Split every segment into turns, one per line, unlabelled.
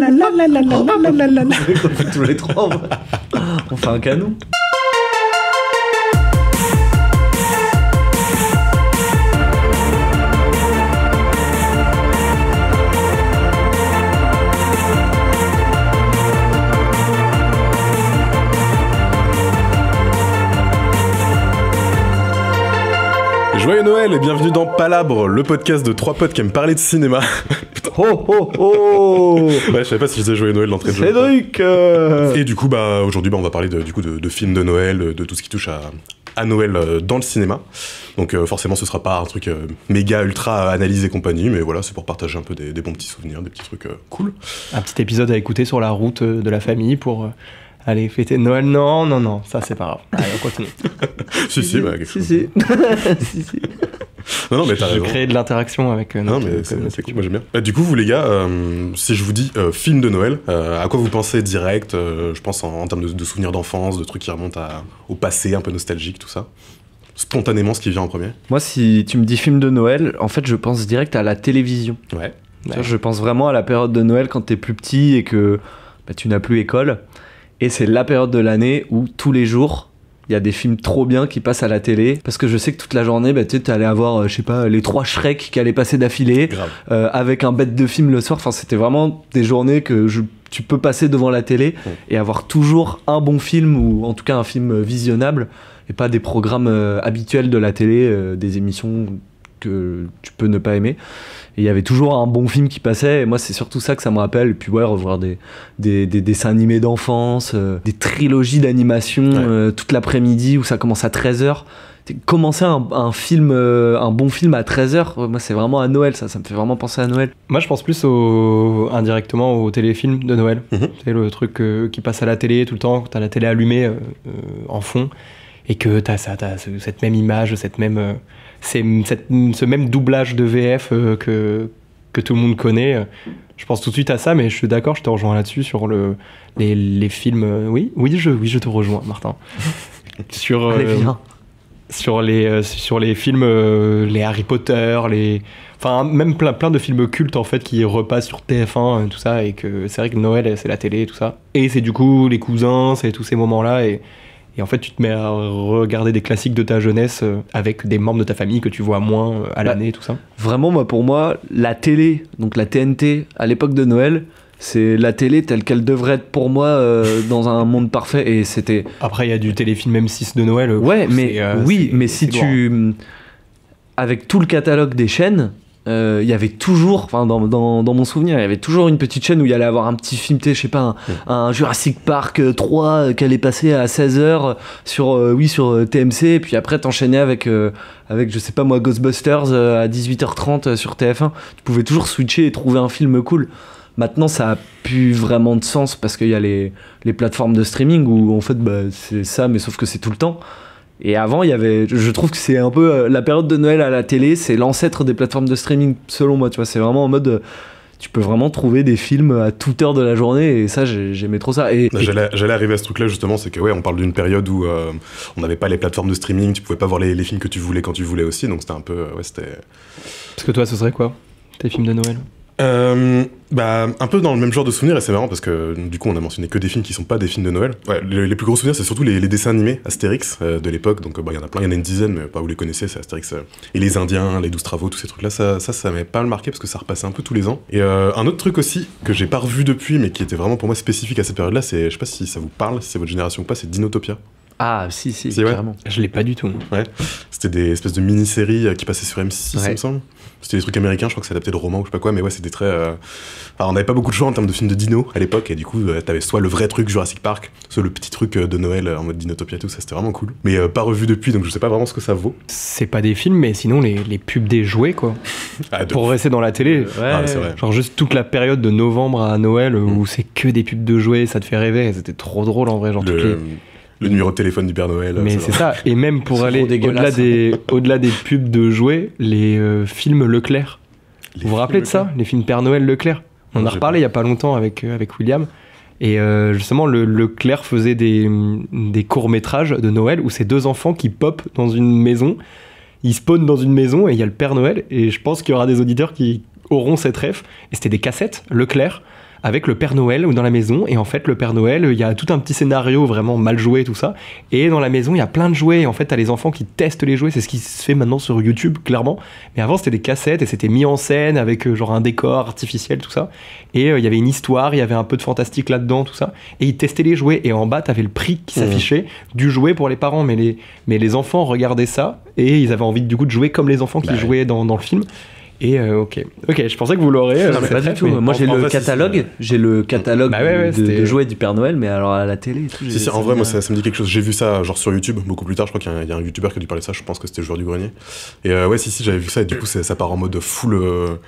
On fait tous les trois. On fait un canon.
Joyeux Noël et bienvenue dans Palabre, le podcast de trois potes qui aiment parler de cinéma.
Oh oh oh.
Ouais, je savais pas si je disais Joyeux Noël d'entrée de jeu.
Cédric
Et du coup, aujourd'hui, on va parler de films de Noël, de tout ce qui touche à Noël dans le cinéma. Donc forcément, ce sera pas un truc méga ultra analysé et compagnie, mais voilà, c'est pour partager un peu des bons petits souvenirs, des petits trucs cool.
Un petit épisode à écouter sur la route de la famille pour... Allez, fêter Noël, non, ça c'est pas grave. Allez, on continue.
Si, quelque chose.
Si.
Non, mais t'as raison.
Je crée de l'interaction avec
Non, mais c'est cool, moi j'aime bien. Du coup, vous les gars, si je vous dis film de Noël, à quoi vous pensez direct je pense en termes de souvenirs d'enfance, de trucs qui remontent au passé, un peu nostalgique, tout ça. Spontanément, ce qui vient en premier.
Moi, si tu me dis film de Noël, en fait, je pense direct à la télévision.
Ouais.
Je pense vraiment à la période de Noël quand t'es plus petit et que tu n'as plus école. Et c'est la période de l'année où tous les jours, il y a des films trop bien qui passent à la télé. Parce que je sais que toute la journée, tu allais avoir, je sais pas, les 3 Shrek qui allaient passer d'affilée. Avec un bête de film le soir. Enfin, c'était vraiment des journées que tu peux passer devant la télé et avoir toujours un bon film, ou en tout cas un film visionnable. Et pas des programmes habituels de la télé, des émissions que tu peux ne pas aimer. Et il y avait toujours un bon film qui passait, et moi c'est surtout ça que ça me rappelle. Et puis revoir des dessins animés d'enfance, des trilogies d'animation toute l'après-midi où ça commence à 13h. Commencer un bon film à 13h, moi c'est vraiment à Noël, ça me fait vraiment penser à Noël.
Moi je pense plus indirectement au téléfilm de Noël. C'est le truc qui passe à la télé tout le temps, t'as la télé allumée en fond, et que t'as cette même image, ce même doublage de VF que tout le monde connaît. Je pense tout de suite à ça, mais je suis d'accord, je te rejoins là-dessus sur les films. Oui, je te rejoins, Martin. Sur les films, les Harry Potter, enfin même plein de films cultes en fait qui repassent sur TF1 tout ça, et que c'est vrai que Noël c'est la télé tout ça, et c'est du coup les cousins, c'est tous ces moments-là, et en fait, tu te mets à regarder des classiques de ta jeunesse avec des membres de ta famille que tu vois moins à l'année, tout ça.
Vraiment, pour moi, la télé, donc la TNT, à l'époque de Noël, c'est la télé telle qu'elle devrait être pour moi dans un monde parfait. Et c'était...
Après, il y a du téléfilm M6 de Noël.
Ouais, mais si tu... Avec tout le catalogue des chaînes... il y avait toujours, enfin dans mon souvenir, il y avait toujours une petite chaîne où il y allait avoir un petit film, je sais pas, un Jurassic Park 3 qui allait passer à 16h sur TMC, et puis après t'enchaînais avec je sais pas moi, Ghostbusters à 18h30 sur TF1. Tu pouvais toujours switcher et trouver un film cool. Maintenant ça a plus vraiment de sens parce qu'il y a les plateformes de streaming où en fait c'est ça, mais sauf que c'est tout le temps. Et avant, je trouve que c'est un peu la période de Noël à la télé, c'est l'ancêtre des plateformes de streaming, selon moi, tu vois. C'est vraiment en mode, tu peux vraiment trouver des films à toute heure de la journée, et ça, j'aimais trop ça.
J'allais arriver à ce truc-là, justement, c'est que, on parle d'une période où on n'avait pas les plateformes de streaming, tu pouvais pas voir les films que tu voulais quand tu voulais aussi, donc c'était un peu, c'était...
Parce que toi, ce serait quoi, tes films de Noël ?
Un peu dans le même genre de souvenirs, et c'est marrant parce que du coup on a mentionné que des films qui sont pas des films de Noël. Les plus gros souvenirs, c'est surtout les dessins animés Astérix de l'époque, donc il y en a plein, il y en a une dizaine, mais pas vous les connaissez, c'est Astérix et les Indiens, les 12 travaux, tous ces trucs là, ça m'avait pas mal marqué parce que ça repassait un peu tous les ans. Et un autre truc aussi que j'ai pas revu depuis mais qui était vraiment pour moi spécifique à cette période là, c'est, je sais pas si ça vous parle, si c'est votre génération ou pas, c'est Dinotopia.
Ah si,
carrément. Je l'ai pas du tout.
Ouais, c'était des espèces de mini-séries qui passaient sur M6, il me semble. C'était des trucs américains, je crois que c'est adapté de romans ou je sais pas quoi, mais c'était très... Enfin, on n'avait pas beaucoup de choix en termes de films de dino à l'époque, et du coup, t'avais soit le vrai truc Jurassic Park, soit le petit truc de Noël en mode Dinotopia, tout ça, c'était vraiment cool. Mais pas revu depuis, donc je sais pas vraiment ce que ça vaut.
C'est pas des films, mais sinon les pubs des jouets, quoi. Pour rester dans la télé.
C'est vrai.
Genre juste toute la période de novembre à Noël où c'est que des pubs de jouets, ça te fait rêver, c'était trop drôle en vrai, genre
le numéro de téléphone du Père Noël.
Mais c'est ça, et même pour aller au-delà des pubs de jouets, les films Leclerc. Vous vous rappelez de ça, les films Père Noël Leclerc? On en a reparlé il y a pas longtemps avec William. Et justement, Leclerc faisait des courts-métrages de Noël où c'est 2 enfants qui popent dans une maison. Ils spawnent dans une maison et il y a le Père Noël. Et je pense qu'il y aura des auditeurs qui auront cette ref. Et c'était des cassettes Leclerc avec le Père Noël dans la maison. Et en fait, le Père Noël, il y a tout un petit scénario vraiment mal joué, tout ça. Et dans la maison, il y a plein de jouets. Et en fait, t'as les enfants qui testent les jouets. C'est ce qui se fait maintenant sur YouTube, clairement. Mais avant, c'était des cassettes et c'était mis en scène avec genre un décor artificiel, tout ça. Et il y avait une histoire, il y avait un peu de fantastique là-dedans, tout ça. Et ils testaient les jouets. Et en bas, t'avais le prix qui s'affichait du jouet pour les parents. Mais les enfants regardaient ça et ils avaient envie du coup de jouer comme les enfants qui jouaient dans le film. Et ok, je pensais que vous l'aurez.
Non, mais pas du tout. Moi, j'ai le catalogue. J'ai le catalogue de jouets du Père Noël, mais alors à la télé et tout.
Si, en vrai, moi, ça me dit quelque chose. J'ai vu ça genre sur YouTube beaucoup plus tard. Je crois qu'il y a un YouTuber qui a dû parler de ça. Je pense que c'était le Joueur du Grenier. Et ouais, si, j'avais vu ça. Et du coup, ça part en mode full.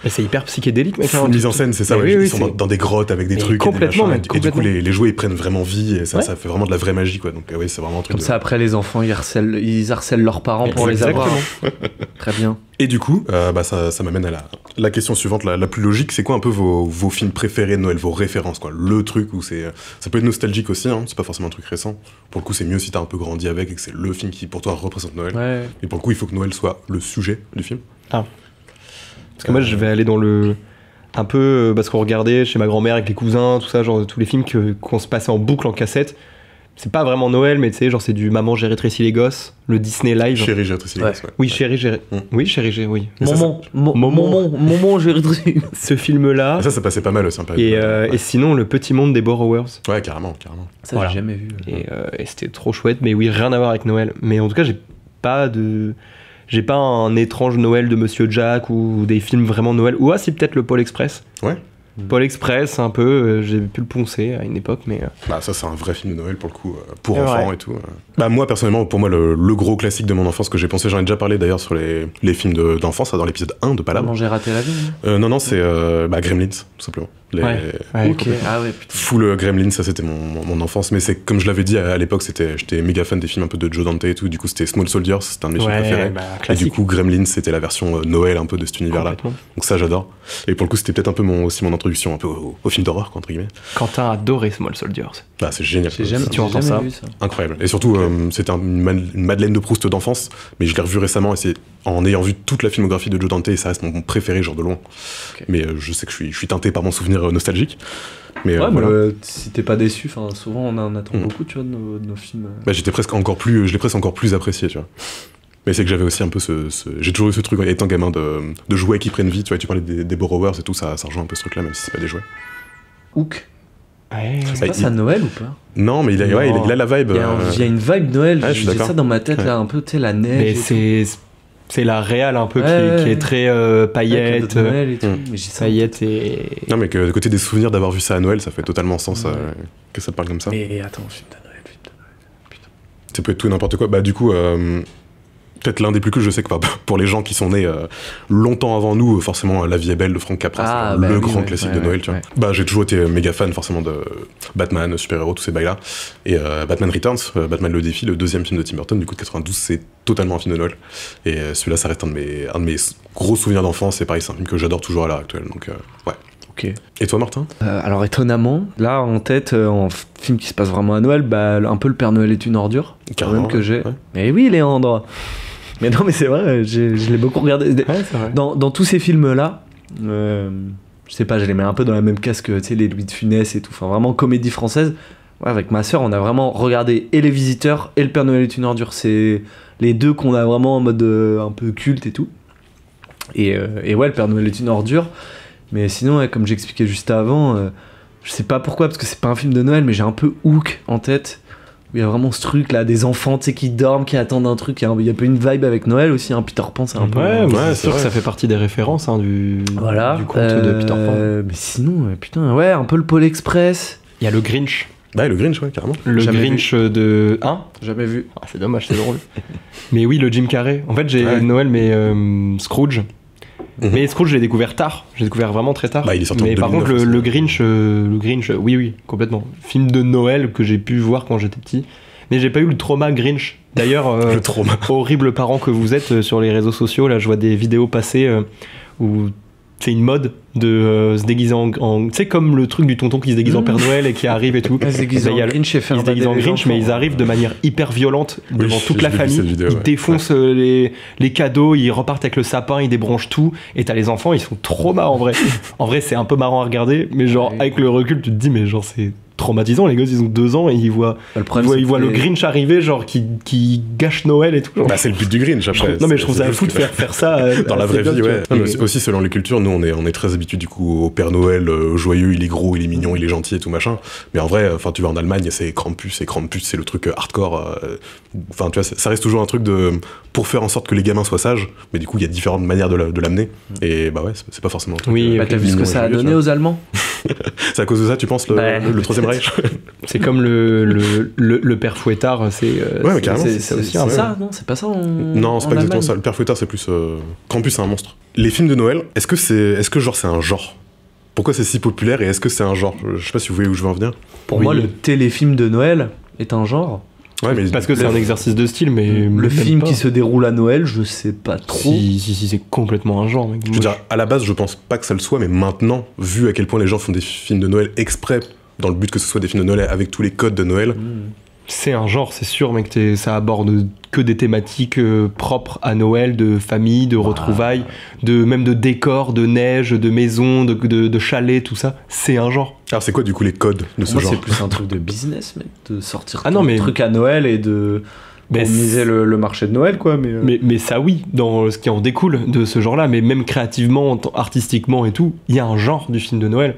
Mais c'est hyper psychédélique, mec.
Full mise en scène, c'est ça. Ils sont dans des grottes avec des trucs.
Complètement,
et du coup, les jouets ils prennent vraiment vie. Et ça fait vraiment de la vraie magie, quoi. Donc, ouais, c'est vraiment un truc.
Comme ça, après, les enfants, ils harcèlent leurs parents pour les avoir. Très bien.
Et du coup, ça m'amène à la question suivante, la plus logique. C'est quoi un peu vos films préférés de Noël, vos références, quoi? Le truc où ça peut être nostalgique aussi, hein, c'est pas forcément un truc récent. Pour le coup, c'est mieux si t'as un peu grandi avec et que c'est le film qui pour toi représente Noël. Ouais. Et pour le coup, il faut que Noël soit le sujet du film.
Ah. Parce que moi, je vais aller dans le un peu parce qu'on regardait chez ma grand-mère avec les cousins, tout ça, genre tous les films qu'on se passait en boucle en cassette. C'est pas vraiment Noël, mais tu sais, genre c'est du Maman, j'ai rétréci les gosses, le Disney Live.
Chérie, j'ai rétréci les gosses, ouais.
Oui, Chérie, oui, Chérie, oui.
Maman, j'ai rétréci.
Ce film-là.
Ça passait pas mal aussi,
et sinon, Le Petit Monde des Borrowers.
Ouais, carrément.
Ça, j'ai jamais vu.
Et c'était trop chouette, mais oui, rien à voir avec Noël. Mais en tout cas, j'ai pas un étrange Noël de Monsieur Jack ou des films vraiment Noël. Ou si peut-être le Pôle Express.
Ouais.
Pôle Express, un peu, j'ai pu le poncer à une époque, mais...
ça, c'est un vrai film de Noël, pour le coup, pour enfants et tout. Moi, personnellement, pour moi, le gros classique de mon enfance que j'ai pensé, j'en ai déjà parlé d'ailleurs sur les films d'enfance, dans l'épisode 1 de Palabre.
Comment j'ai raté la vie
Non, c'est Gremlins, tout simplement.
Ok, ah ouais, putain.
Full Gremlins, ça c'était mon enfance, mais c'est comme je l'avais dit à l'époque, j'étais méga fan des films un peu de Joe Dante et tout, du coup c'était Small Soldiers, c'était un de mes films préférés, et du coup Gremlins c'était la version Noël un peu de cet univers-là, donc ça j'adore, et pour le coup c'était peut-être un peu aussi mon introduction un peu au film d'horreur, entre guillemets.
Quentin a adoré Small Soldiers.
C'est génial,
si tu entends ça.
Incroyable, et surtout c'était une Madeleine de Proust d'enfance, mais je l'ai revu récemment et c'est en ayant vu toute la filmographie de Joe Dante, et ça reste mon préféré genre de loin, mais je sais que je suis teinté par mon souvenir nostalgique. Mais voilà.
Si t'es pas déçu, souvent on en attend beaucoup, tu vois, de nos films.
Je l'ai presque encore plus apprécié, tu vois. Mais c'est que j'avais aussi un peu j'ai toujours eu ce truc, étant gamin, de jouets qui prennent vie, tu vois, tu parlais des Borrowers et tout, ça rejoint un peu ce truc-là, même si c'est pas des jouets.
Hook. C'est pas ça Noël ou pas?
Non, mais il a la vibe.
Il y a une vibe Noël,
j'ai
ça dans ma tête, là, un peu, tu sais, la neige.
Mais c'est la réal un peu qui est très paillettes.
Noël et tout. Mais
paillettes et...
Non, mais que côté des souvenirs d'avoir vu ça à Noël, ça fait totalement sens que ça te parle comme ça.
Mais attends, film de Noël, putain.
Ça peut être tout et n'importe quoi. Du coup, peut-être l'un des plus connus, je sais que pour les gens qui sont nés longtemps avant nous, forcément La vie est belle de Frank Capra, c'est le grand classique de Noël, tu vois. J'ai toujours été méga fan forcément de Batman, super-héros, tous ces bails-là. Et Batman Returns, Batman le défi, le deuxième film de Tim Burton, du coup de 92, c'est totalement un film de Noël. Et celui-là, ça reste un de mes gros souvenirs d'enfance, et pareil, c'est un film que j'adore toujours à l'heure actuelle, donc ouais.
Okay.
Et toi, Martin?
Alors étonnamment, là en tête, en film qui se passe vraiment à Noël, un peu Le Père Noël est une ordure, même que j'ai. Ouais. Mais oui, Léandre. Mais non, mais c'est vrai, je l'ai beaucoup regardé.
Ouais, c'est vrai.
Dans tous ces films-là, je sais pas, je les mets un peu dans la même case que les Louis de Funès et tout, vraiment comédie française. Ouais, avec ma sœur, on a vraiment regardé et Les Visiteurs et Le Père Noël est une ordure. C'est les deux qu'on a vraiment en mode un peu culte et tout. Et ouais, Le Père Noël est une ordure. Mais sinon, comme j'expliquais juste avant, je sais pas pourquoi, parce que c'est pas un film de Noël, mais j'ai un peu Hook en tête. Il y a vraiment ce truc là, des enfants qui dorment, qui attendent un truc. Il y a un peu une vibe avec Noël aussi, Peter Pan, c'est un peu.
Ouais, c'est sûr que ça fait partie des références du conte de Peter Pan.
Mais sinon, un peu le Pôle Express.
Il y a le Grinch.
Le Grinch, ouais, carrément.
Le Grinch de.
Jamais vu.
C'est dommage, c'est drôle. Mais oui, le Jim Carrey. En fait, j'ai Noël, mais Scrooge. Mais Scrooge, je l'ai découvert tard. J'ai découvert vraiment très tard.
Il est sorti en 2009,
par contre, le Grinch, oui, complètement. Film de Noël que j'ai pu voir quand j'étais petit. Mais j'ai pas eu le trauma Grinch. D'ailleurs,
le trauma.
Horrible parent que vous êtes sur les réseaux sociaux, là, je vois des vidéos passer où c'est une mode de se déguiser en tu sais, comme le truc du tonton qui se déguise en Père Noël et qui arrive et tout.
Ils se déguisent en Grinch et faire
ils se déguisent en Grinch, mais ils arrivent de manière hyper violente devant toute la famille. Ils défoncent les cadeaux, ils repartent avec le sapin, ils débranchent tout, et t'as les enfants, ils sont trop marrants en vrai. En vrai, c'est un peu marrant à regarder, mais genre avec le recul, tu te dis mais genre c'est traumatisant, les gosses ils ont 2 ans et ils voient le Grinch arriver, genre qui gâche Noël et tout. Genre.
Bah c'est le but du Grinch après.
Non mais je trouve ça fou de faire ça
dans la vraie vie, ouais. Non, mais aussi selon les cultures, nous on est très habitués du coup au Père Noël joyeux, il est gros, il est mignon, il est gentil et tout machin. Mais en vrai, enfin tu vas en Allemagne, c'est Krampus, c'est le truc hardcore. Enfin tu vois, ça reste toujours un truc pour faire en sorte que les gamins soient sages. Mais du coup il y a différentes manières de l'amener. Et bah ouais, c'est pas forcément un truc.
Oui, t'as vu ce que ça a donné aux Allemands.
C'est à cause de ça, tu penses, le Troisième Reich.
C'est comme le père Fouettard, c'est
ouais, carrément,
c'est aussi
c'est ça, non, c'est pas ça.
Non, c'est pas exactement ça. Le père Fouettard, c'est plus Krampus, c'est un monstre. Les films de Noël, est-ce que genre c'est un genre? Pourquoi c'est si populaire et est-ce que c'est un genre? Je sais pas si vous voyez où je veux en venir.
Pour moi, le téléfilm de Noël est un genre.
Ouais, mais parce que c'est un exercice de style, mais
le film qui se déroule à Noël, je sais pas trop.
Si, c'est complètement un genre. Mec.
Je veux dire, à la base, je pense pas que ça le soit, mais maintenant, vu à quel point les gens font des films de Noël exprès, dans le but que ce soit des films de Noël avec tous les codes de Noël.
C'est un genre, c'est sûr, mec. Ça aborde que des thématiques propres à Noël, de famille, de retrouvailles, même de décors, de neige, de maisons, de chalets, tout ça. C'est un genre.
Alors c'est quoi du coup les codes de ce genre?
C'est plus un truc de business, mec, de sortir un truc à Noël et de miser le marché de Noël, quoi.
Mais ça, oui, dans ce qui en découle de ce genre-là, mais même créativement, artistiquement et tout, il y a un genre du film de Noël.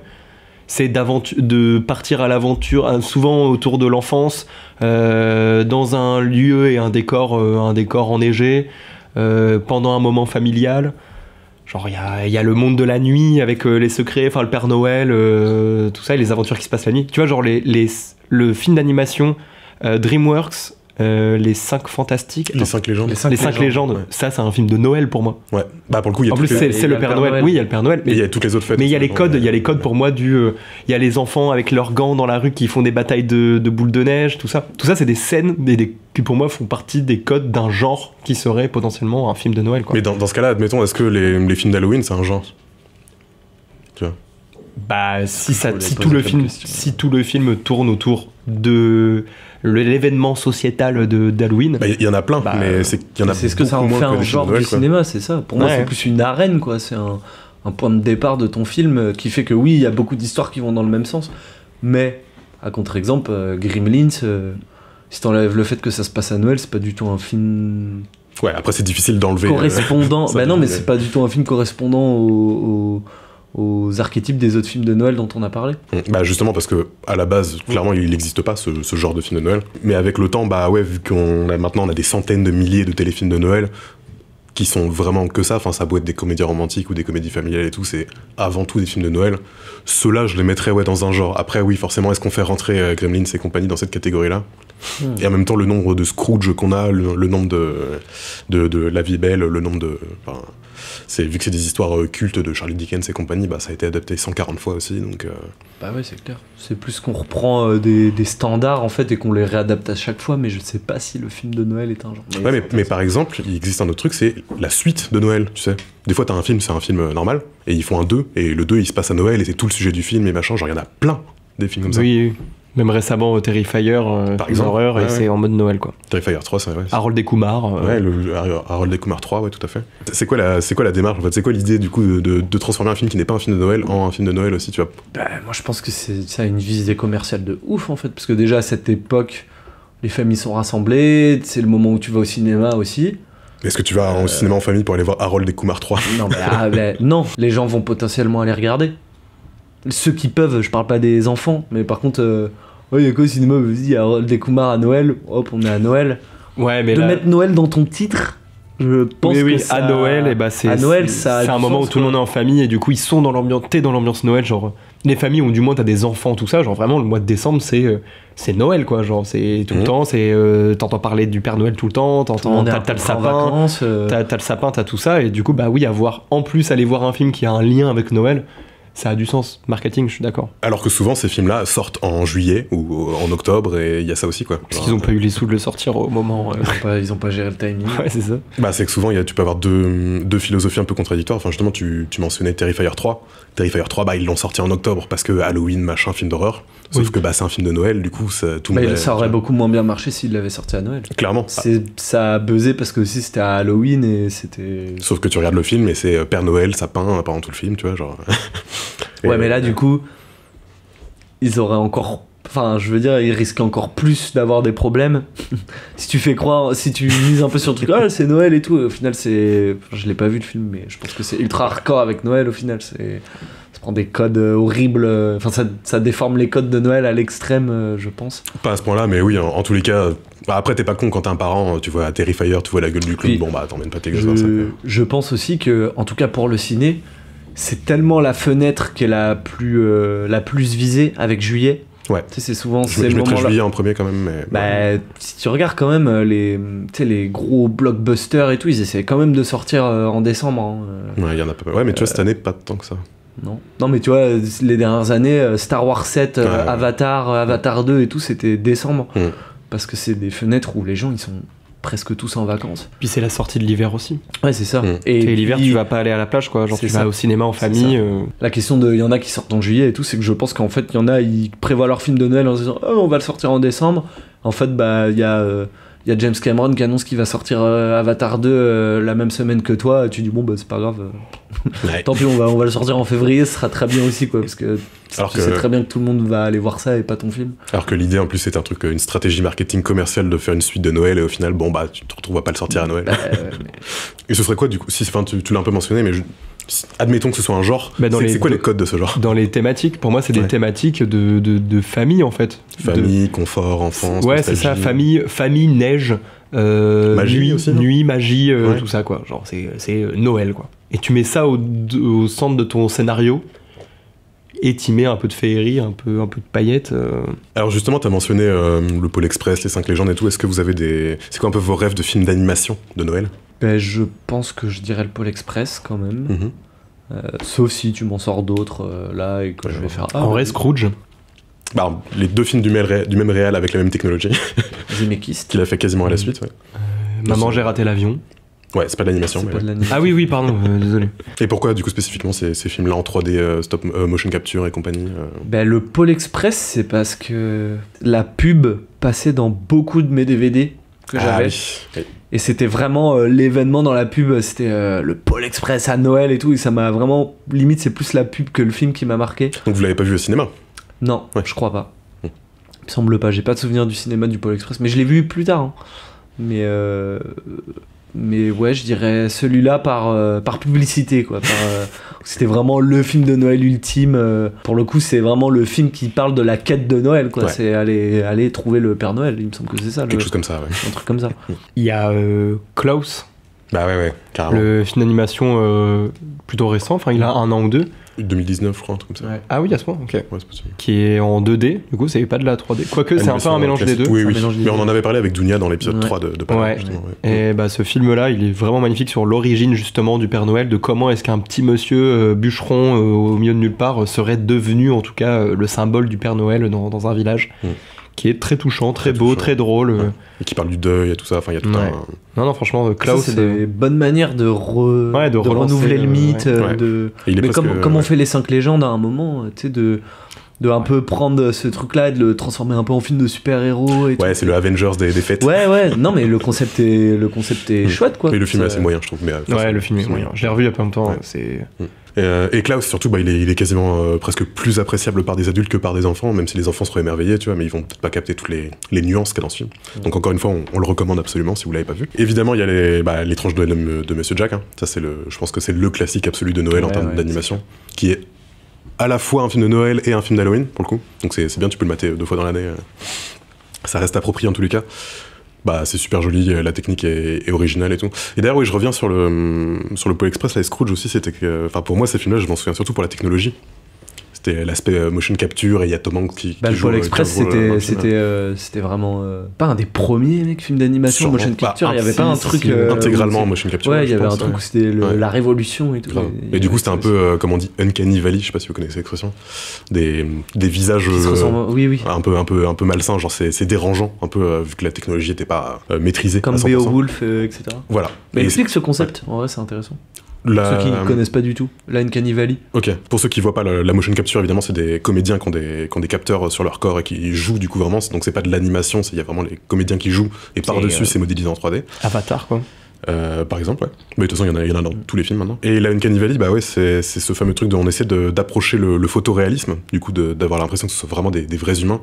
C'est de partir à l'aventure, souvent autour de l'enfance, dans un lieu et un décor enneigé, pendant un moment familial. Genre, il y a le monde de la nuit avec les secrets, enfin le Père Noël, tout ça, et les aventures qui se passent la nuit. Tu vois, genre le film d'animation DreamWorks, les 5 fantastiques.
Les 5 légendes.
Les 5 légendes. Ouais. Ça, c'est un film de Noël pour moi.
Ouais. Bah pour le coup, il y a.
En plus, c'est le Père Noël. Oui, il y a le Père Noël.
Mais il y a toutes les autres fêtes.
Mais il y a les codes. Il y a les codes pour moi il y a les enfants avec leurs gants dans la rue qui font des batailles de boules de neige, tout ça. Tout ça, c'est des scènes qui pour moi font partie des codes d'un genre qui serait potentiellement un film de Noël. Quoi.
Mais dans ce cas-là, admettons, est-ce que les films d'Halloween, c'est un genre? Tu vois?
Bah si tout le film tourne autour de l'événement sociétal d'Halloween.
Il y en a plein, mais c'est
ce que ça en fait un genre du cinéma, c'est ça. Pour moi, c'est plus une arène, quoi. C'est un point de départ de ton film qui fait que oui, il y a beaucoup d'histoires qui vont dans le même sens. Mais, à contre-exemple, Gremlins, si t'enlèves le fait que ça se passe à Noël, c'est pas du tout un film...
Ouais, après c'est difficile d'enlever...
Correspondant... bah non, mais c'est pas du tout un film correspondant aux archétypes des autres films de Noël dont on a parlé.
Bah justement parce que à la base clairement il n'existe pas ce genre de film de Noël, mais avec le temps bah ouais, vu maintenant on a des centaines de milliers de téléfilms de Noël qui sont vraiment que ça, enfin ça peut être des comédies romantiques ou des comédies familiales et tout, c'est avant tout des films de Noël. Ceux-là je les mettrais dans un genre. Après oui forcément, est-ce qu'on fait rentrer Gremlins et compagnie dans cette catégorie là? Et en même temps le nombre de Scrooge qu'on a, le nombre de La Vie est belle, le nombre de... vu que c'est des histoires cultes de Charlie Dickens et compagnie, bah ça a été adapté 140 fois aussi, donc...
Bah ouais, c'est clair. C'est plus qu'on reprend des standards, en fait, et qu'on les réadapte à chaque fois, mais je sais pas si le film de Noël est un genre.
Mais par exemple, il existe un autre truc, c'est la suite de Noël, tu sais. Des fois, t'as un film, c'est un film normal, et ils font un 2, et le 2, il se passe à Noël, et c'est tout le sujet du film, et machin, genre, il y en a plein, des films comme ça.
Oui. Même récemment, Terrifier, par exemple, horreur, et c'est en mode Noël, quoi.
Terrifier 3, c'est vrai.
Harold et Kumar.
Ouais, Harold et Kumar 3, ouais, tout à fait. C'est quoi la démarche, en fait? C'est quoi l'idée, du coup, de transformer un film qui n'est pas un film de Noël en un film de Noël aussi, tu vois?
Bah, moi, je pense que ça a une visée commerciale de ouf, en fait, parce que déjà, à cette époque, les familles sont rassemblées, c'est le moment où tu vas au cinéma aussi.
Est-ce que tu vas au cinéma en famille pour aller voir Harold et Kumar 3?
Non, non, les gens vont potentiellement aller regarder. Ceux qui peuvent, je parle pas des enfants, mais par contre... il y a quoi au cinéma? Vas-y, il y a Harold et Kumar à Noël. Hop, on est à Noël.
Ouais, mais
mettre Noël dans ton titre, je pense que ça...
à Noël, et bah c'est un moment où tout le monde est en famille et du coup ils sont dans l'ambiance. T'es dans l'ambiance Noël, genre les familles où du moins t'as des enfants, tout ça, genre vraiment le mois de décembre c'est Noël, quoi, genre c'est tout le temps, t'entends parler du Père Noël tout le temps, t'as le sapin, t'as le sapin, t'as tout ça, et du coup bah oui, aller voir un film qui a un lien avec Noël, ça a du sens. Marketing, je suis d'accord.
Alors que souvent, ces films-là sortent en juillet ou en octobre, et il y a ça aussi, quoi.
Parce qu'ils n'ont pas eu les sous de le sortir au moment...
Ils ont pas géré le timing.
Ouais, c'est ça.
Bah, c'est que souvent, tu peux avoir deux philosophies un peu contradictoires. Enfin, justement, tu mentionnais Terrifier 3. Terrifier 3, bah, ils l'ont sorti en octobre parce que Halloween, machin, film d'horreur. Sauf que c'est un film de Noël, du coup, tout le monde...
Ça aurait beaucoup moins bien marché s'il l'avait sorti à Noël.
Clairement.
Ça a buzzé parce que aussi c'était à Halloween et c'était...
Sauf que tu regardes le film et c'est Père Noël, sapin, pendant tout le film, tu vois, genre...
Ouais, mais là, du coup, ils auraient encore... Enfin, je veux dire, ils risquent encore plus d'avoir des problèmes. Si tu fais croire, si tu mises un peu sur le truc, ah, c'est Noël et tout, au final, c'est... Enfin, je l'ai pas vu le film, mais je pense que c'est ultra hardcore avec Noël, au final, ça prend des codes horribles, enfin, ça déforme les codes de Noël à l'extrême, je pense.
Pas à ce point-là, mais oui, en tous les cas... Bah, après, t'es pas con quand t'es un parent, tu vois Terrifier, tu vois la gueule du clown, bon bah t'emmènes pas tes gosses voir ça.
Je pense aussi que, en tout cas pour le ciné, c'est tellement la fenêtre qui est la plus visée avec juillet.
Ouais.
Tu sais, c'est souvent
je mettrais juillet en premier quand même, mais...
Bah, si tu regardes quand même les gros blockbusters et tout, ils essaient quand même de sortir en décembre. Hein.
Ouais, il y en a pas. Ouais, mais tu vois, cette année, pas tant que ça.
Non, mais tu vois, les dernières années, Star Wars 7, Avatar 2 et tout, c'était décembre. Parce que c'est des fenêtres où les gens, ils sont presque tous en vacances.
Puis c'est la sortie de l'hiver aussi.
Ouais, c'est ça.
Et l'hiver, tu vas pas aller à la plage, quoi. Genre, tu vas au cinéma en famille.
La question il y en a qui sortent en juillet et tout, c'est que je pense qu'en fait, il y en a, ils prévoient leur film de Noël en se disant, oh, on va le sortir en décembre. En fait, bah, il y a James Cameron qui annonce qu'il va sortir Avatar 2 la même semaine que toi. Et tu dis, bon, bah, c'est pas grave.
Ouais.
Tant pis, on va le sortir en février, ce sera très bien aussi, quoi. Parce que tu sais très bien que tout le monde va aller voir ça et pas ton film.
Alors que l'idée, en plus, c'est un truc, une stratégie marketing commerciale de faire une suite de Noël et au final, bon, bah, tu te retrouves à pas le sortir à Noël. Et ce serait quoi, du coup, tu l'as un peu mentionné, mais admettons que ce soit un genre, c'est quoi les codes de ce genre?
Dans les thématiques, pour moi, c'est des thématiques de famille, en fait.
Famille, confort, enfance,
ouais, c'est ça, famille, neige,
magie aussi,
nuit, magie, tout ça, quoi. Genre, c'est Noël, quoi. Et tu mets ça au centre de ton scénario, et t'y mets un peu de féerie, un peu de paillettes.
Alors justement, t'as mentionné le Pôle Express, les 5 légendes et tout. Est-ce que vous avez c'est quoi un peu vos rêves de films d'animation de Noël?
Ben, je pense que je dirais le Pôle Express quand même. Sauf si tu m'en sors d'autres là et que je vais faire.
En vrai, Scrooge.
Bah, les deux films du même réal avec la même technologie.
Zemeckis.
Qu'il a fait quasiment à la suite. Ouais.
Maman, j'ai raté l'avion.
Ouais, c'est pas de l'animation.
C'est pas de l'animation.
Ah oui, pardon, désolé.
Et pourquoi, du coup, spécifiquement, ces films-là en 3D, stop motion capture et compagnie
Ben, le Pôle Express, c'est parce que la pub passait dans beaucoup de mes DVD que j'avais.
Oui.
Et c'était vraiment l'événement dans la pub, c'était le Pôle Express à Noël et tout. Et ça m'a vraiment... Limite, c'est plus la pub que le film qui m'a marqué.
Donc vous l'avez pas vu au cinéma?
Non, je crois pas. Il me semble pas, j'ai pas de souvenir du cinéma du Pôle Express. Mais je l'ai vu plus tard. Hein. Mais ouais, je dirais celui-là par publicité, quoi. C'était vraiment le film de Noël ultime. Pour le coup, c'est vraiment le film qui parle de la quête de Noël, quoi. Ouais. C'est aller trouver le Père Noël, il me semble que c'est ça.
Quelque chose comme ça, ouais.
Un truc comme ça.
Il y a Klaus.
Bah ouais, carrément.
Le film d'animation plutôt récent, enfin il a 1 an ou 2.
2019, je crois, un truc comme ça.
Ouais. Ah oui, à ce point, ok.
Ouais, c'est possible.
Qui est en 2D, du coup, c'est pas de la 3D. Quoique, c'est un peu un mélange des deux.
Oui, mais on en avait parlé avec Dounia dans l'épisode 3 de Palais, justement.
Ouais. Et bah, ce film-là, il est vraiment magnifique sur l'origine, justement, du Père Noël, de comment est-ce qu'un petit monsieur bûcheron au milieu de nulle part serait devenu, en tout cas, le symbole du Père Noël dans un village. Qui est très touchant, très beau, très drôle.
Ouais. Et qui parle du deuil et tout ça. Enfin, il y a tout un...
Non, franchement, Klaus,
c'est des bonnes manières de renouveler le mythe. Mais comme on fait les 5 légendes à un moment, tu sais, de un peu prendre ce truc-là et de le transformer un peu en film de super-héros. Et
c'est le Avengers des fêtes.
Ouais. Non, mais le concept est chouette, quoi.
Mais le film est assez moyen, je trouve.
Ouais, le film est moyen. Je l'ai revu il y a pas longtemps. C'est...
Et Klaus, surtout, il est quasiment presque plus appréciable par des adultes que par des enfants, même si les enfants seraient émerveillés, tu vois, mais ils vont peut-être pas capter toutes les nuances qu'il y a dans ce film. Donc encore une fois, on le recommande absolument si vous l'avez pas vu. Évidemment, il y a les tranches de Noël de Monsieur Jack. Hein. Ça, je pense que c'est le classique absolu de Noël en termes d'animation, qui est à la fois un film de Noël et un film d'Halloween, pour le coup. Donc c'est bien, tu peux le mater 2 fois dans l'année. Ça reste approprié en tous les cas. Bah, c'est super joli, la technique est originale et tout. Et d'ailleurs, oui, je reviens sur le Pôle Express, la Scrooge aussi, c'était que... Enfin, pour moi, ces films-là, je m'en souviens surtout pour la technologie. C'était l'aspect motion capture et il y a Tom Hanks qui
le
joue.
Pôle Express, c'était vraiment pas un des premiers films d'animation motion capture. Il y avait pas un truc
intégralement en motion capture.
Ouais, il y avait un truc où c'était la révolution et tout.
Et du coup, c'était un peu, comme on dit, Uncanny Valley, je sais pas si vous connaissez l'expression, des visages un peu malsains, genre c'est dérangeant, un peu vu que la technologie était pas maîtrisée.
Comme Beowulf, etc.
Voilà.
Mais explique ce concept, en vrai, c'est intéressant. Ceux qui ne connaissent pas du tout, la Uncanny Valley.
Ok, pour ceux qui voient pas la motion capture, évidemment, c'est des comédiens qui ont des capteurs sur leur corps et qui jouent du coup vraiment, donc c'est pas de l'animation, il y a vraiment les comédiens qui jouent et par-dessus c'est modélisé en 3D.
Avatar, quoi.
Par exemple, ouais. Mais de toute façon, il y en a dans tous les films maintenant. Et la Uncanny Valley, bah ouais, c'est ce fameux truc on essaie d'approcher le photoréalisme, du coup, d'avoir l'impression que ce soit vraiment des vrais humains.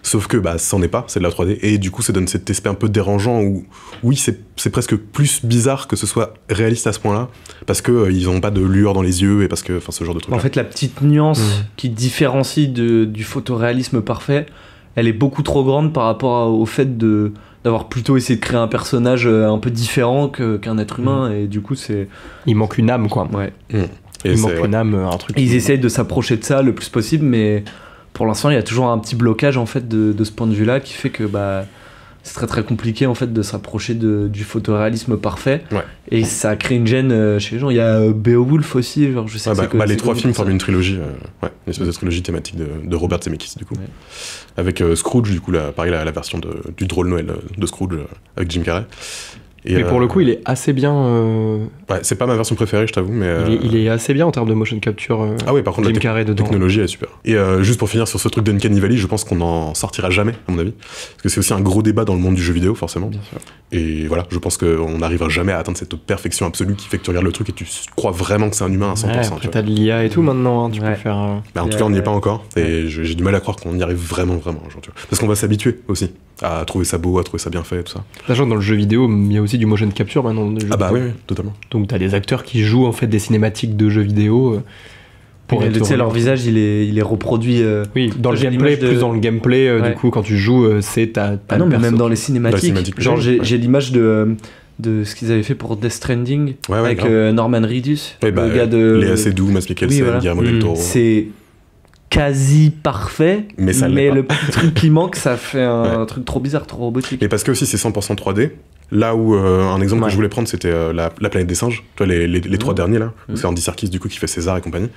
Sauf que, bah, c'en est pas, c'est de la 3D. Et du coup, ça donne cet aspect un peu dérangeant où, oui, c'est presque plus bizarre que ce soit réaliste à ce point-là, parce que ils ont pas de lueur dans les yeux et parce que, enfin, ce genre de truc.
En fait, la petite nuance qui différencie du photoréalisme parfait, elle est beaucoup trop grande par rapport au fait d'avoir plutôt essayé de créer un personnage un peu différent qu'un être humain, et du coup c'est...
Il manque une âme, quoi.
Ouais.
Il manque une âme, un truc...
Et ils essayent de s'approcher de ça le plus possible, mais pour l'instant il y a toujours un petit blocage en fait de ce point de vue-là qui fait que c'est très très compliqué en fait de s'approcher du photoréalisme parfait, et ça crée une gêne chez les gens. Il y a Beowulf aussi, genre je sais que
les 3 films forment une trilogie, une espèce de trilogie thématique de Robert Zemeckis du coup, avec Scrooge du coup pareil la version du drôle Noël de Scrooge avec Jim Carrey.
Mais pour le coup, il est assez bien.
Ouais, c'est pas ma version préférée, je t'avoue, mais.
Il est assez bien en termes de motion capture.
Ah ouais, par contre,
la
technologie est super. Et juste pour finir sur ce truc d'Uncanny Valley, je pense qu'on en sortira jamais, à mon avis. Parce que c'est aussi un gros débat dans le monde du jeu vidéo, forcément.
Bien sûr.
Et voilà, je pense qu'on n'arrivera jamais à atteindre cette perfection absolue qui fait que tu regardes le truc et tu crois vraiment que c'est un humain à 100%.
Ouais, après, t'as de l'IA et tout maintenant, hein, tu peux faire.
Mais en tout cas, on n'y est pas encore. Et j'ai du mal à croire qu'on y arrive vraiment, vraiment un jour. Parce qu'on va s'habituer aussi à trouver ça beau, à trouver ça bien fait et tout ça.
Sachant que dans le jeu vidéo, il y a aussi du motion capture maintenant.
Ah bah oui, totalement.
Donc t'as des acteurs qui jouent en fait des cinématiques de jeux vidéo.
Tu sais, leur visage il est reproduit.
Oui, dans le gameplay, plus dans le gameplay, du coup, quand tu joues, c'est ta.
Ah non, mais même dans les cinématiques. Genre, j'ai l'image de ce qu'ils avaient fait pour Death Stranding avec Norman Reedus, le gars de.
Léa Seydoux, Mads Mikkelsen, Guillermo del Toro.
C'est quasi parfait, mais le petit truc qui manque, ça fait un truc trop bizarre, trop robotique.
Et parce que aussi c'est 100% 3D. Là où un exemple que je voulais prendre, c'était la planète des singes, tu vois, les 3 derniers là, où c'est Andy Serkis du coup qui fait César et compagnie.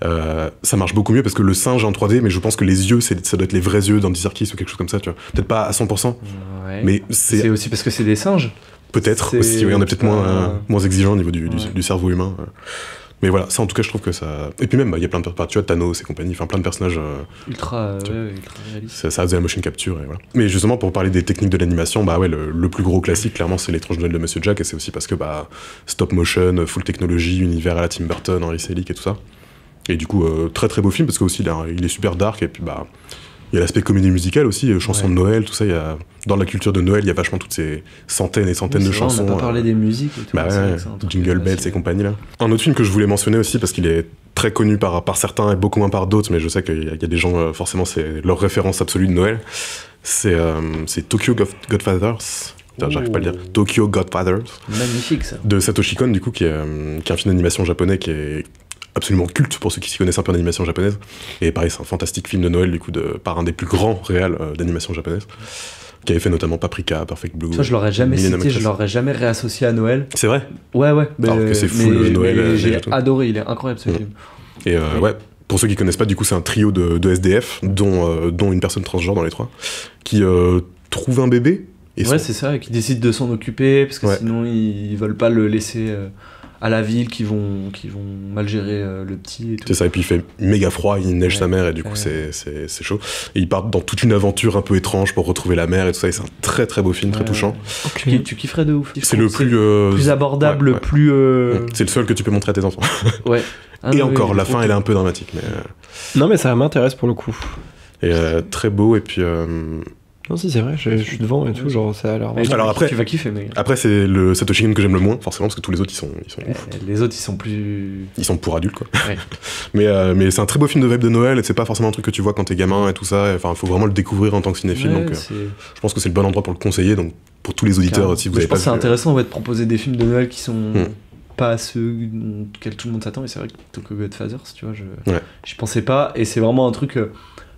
Ça marche beaucoup mieux parce que le singe est en 3D, mais je pense que les yeux, ça doit être les vrais yeux d'Andy Serkis ou quelque chose comme ça, tu vois. Peut-être pas à 100%, mais c'est
aussi parce que c'est des singes.
Peut-être aussi, on est peut-être moins exigeant au niveau du cerveau humain. Mais voilà, ça en tout cas je trouve que ça... Et puis même, il y a plein de personnages, tu vois, Thanos et compagnie, enfin plein de personnages...
ultra réalistes.
Ça faisait la motion capture et voilà. Mais justement, pour parler des techniques de l'animation, le plus gros classique, clairement, c'est l'étrange Noël de Monsieur Jack, et c'est aussi parce que stop motion, full technologie, univers à la Tim Burton, Henry Selick et tout ça. Et du coup, très très beau film, parce que aussi il est super dark, et puis il y a l'aspect comédie musicale aussi, chansons de Noël, tout ça. Dans la culture de Noël, il y a vachement toutes ces centaines et centaines de chansons.
On n'a pas parlé des musiques et tout.
Jingle Bells et compagnie là. Un autre film que je voulais mentionner aussi, parce qu'il est très connu par certains et beaucoup moins par d'autres, mais je sais qu'il y a des gens, forcément, c'est leur référence absolue de Noël. C'est Tokyo Godfathers. J'arrive pas à le dire. Tokyo Godfathers.
Magnifique ça.
De Satoshi Kon, du coup, qui est un film d'animation japonais qui est absolument culte pour ceux qui s'y connaissent un peu en animation japonaise. Et pareil, c'est un fantastique film de Noël, du coup, par un des plus grands réals d'animation japonaise, qui avait fait notamment Paprika, Perfect Blue.
Ça, je l'aurais jamais cité, je l'aurais jamais réassocié à Noël.
C'est vrai?
Ouais.
Alors que c'est full Noël.
J'ai adoré, il est incroyable ce film.
Et pour ceux qui connaissent pas, du coup, c'est un trio de SDF, dont une personne transgenre dans les 3, qui trouve un bébé.
C'est ça, et qui décide de s'en occuper, parce que sinon ils veulent pas le laisser à la ville, qui vont mal gérer le petit et tout.
C'est ça, et puis il fait méga froid, il neige sa mère, et du coup c'est chaud. Et ils partent dans toute une aventure un peu étrange pour retrouver la mère et tout ça, et c'est un très très beau film, très touchant.
Okay. Tu kifferais de ouf.
C'est le plus
abordable, plus...
C'est le seul que tu peux montrer à tes enfants.
Ouais.
Et encore, la fin elle est un peu dramatique. Mais...
Non mais ça m'intéresse pour le coup.
Et très beau, et puis...
Non, si, c'est vrai, je suis devant et tout, genre ça a l'air...
Alors après,
tu vas kiffer, mais...
Après, c'est le Satoshi Kon que j'aime le moins, forcément, parce que tous les autres, ils sont ouf.
Les autres, ils sont plus...
Ils sont pour adultes, quoi.
Ouais.
mais c'est un très beau film de vibe de Noël, et c'est pas forcément un truc que tu vois quand t'es gamin et tout ça. Enfin, il faut vraiment le découvrir en tant que cinéphile, donc je pense que c'est le bon endroit pour le conseiller, donc pour tous les auditeurs, si vous avez pas vu...
Je pense que c'est intéressant, de proposer des films de Noël qui sont pas ceux auxquels tout le monde s'attend, et c'est vrai que plutôt que Godfathers, tu vois, j'y pensais pas, et c'est vraiment un truc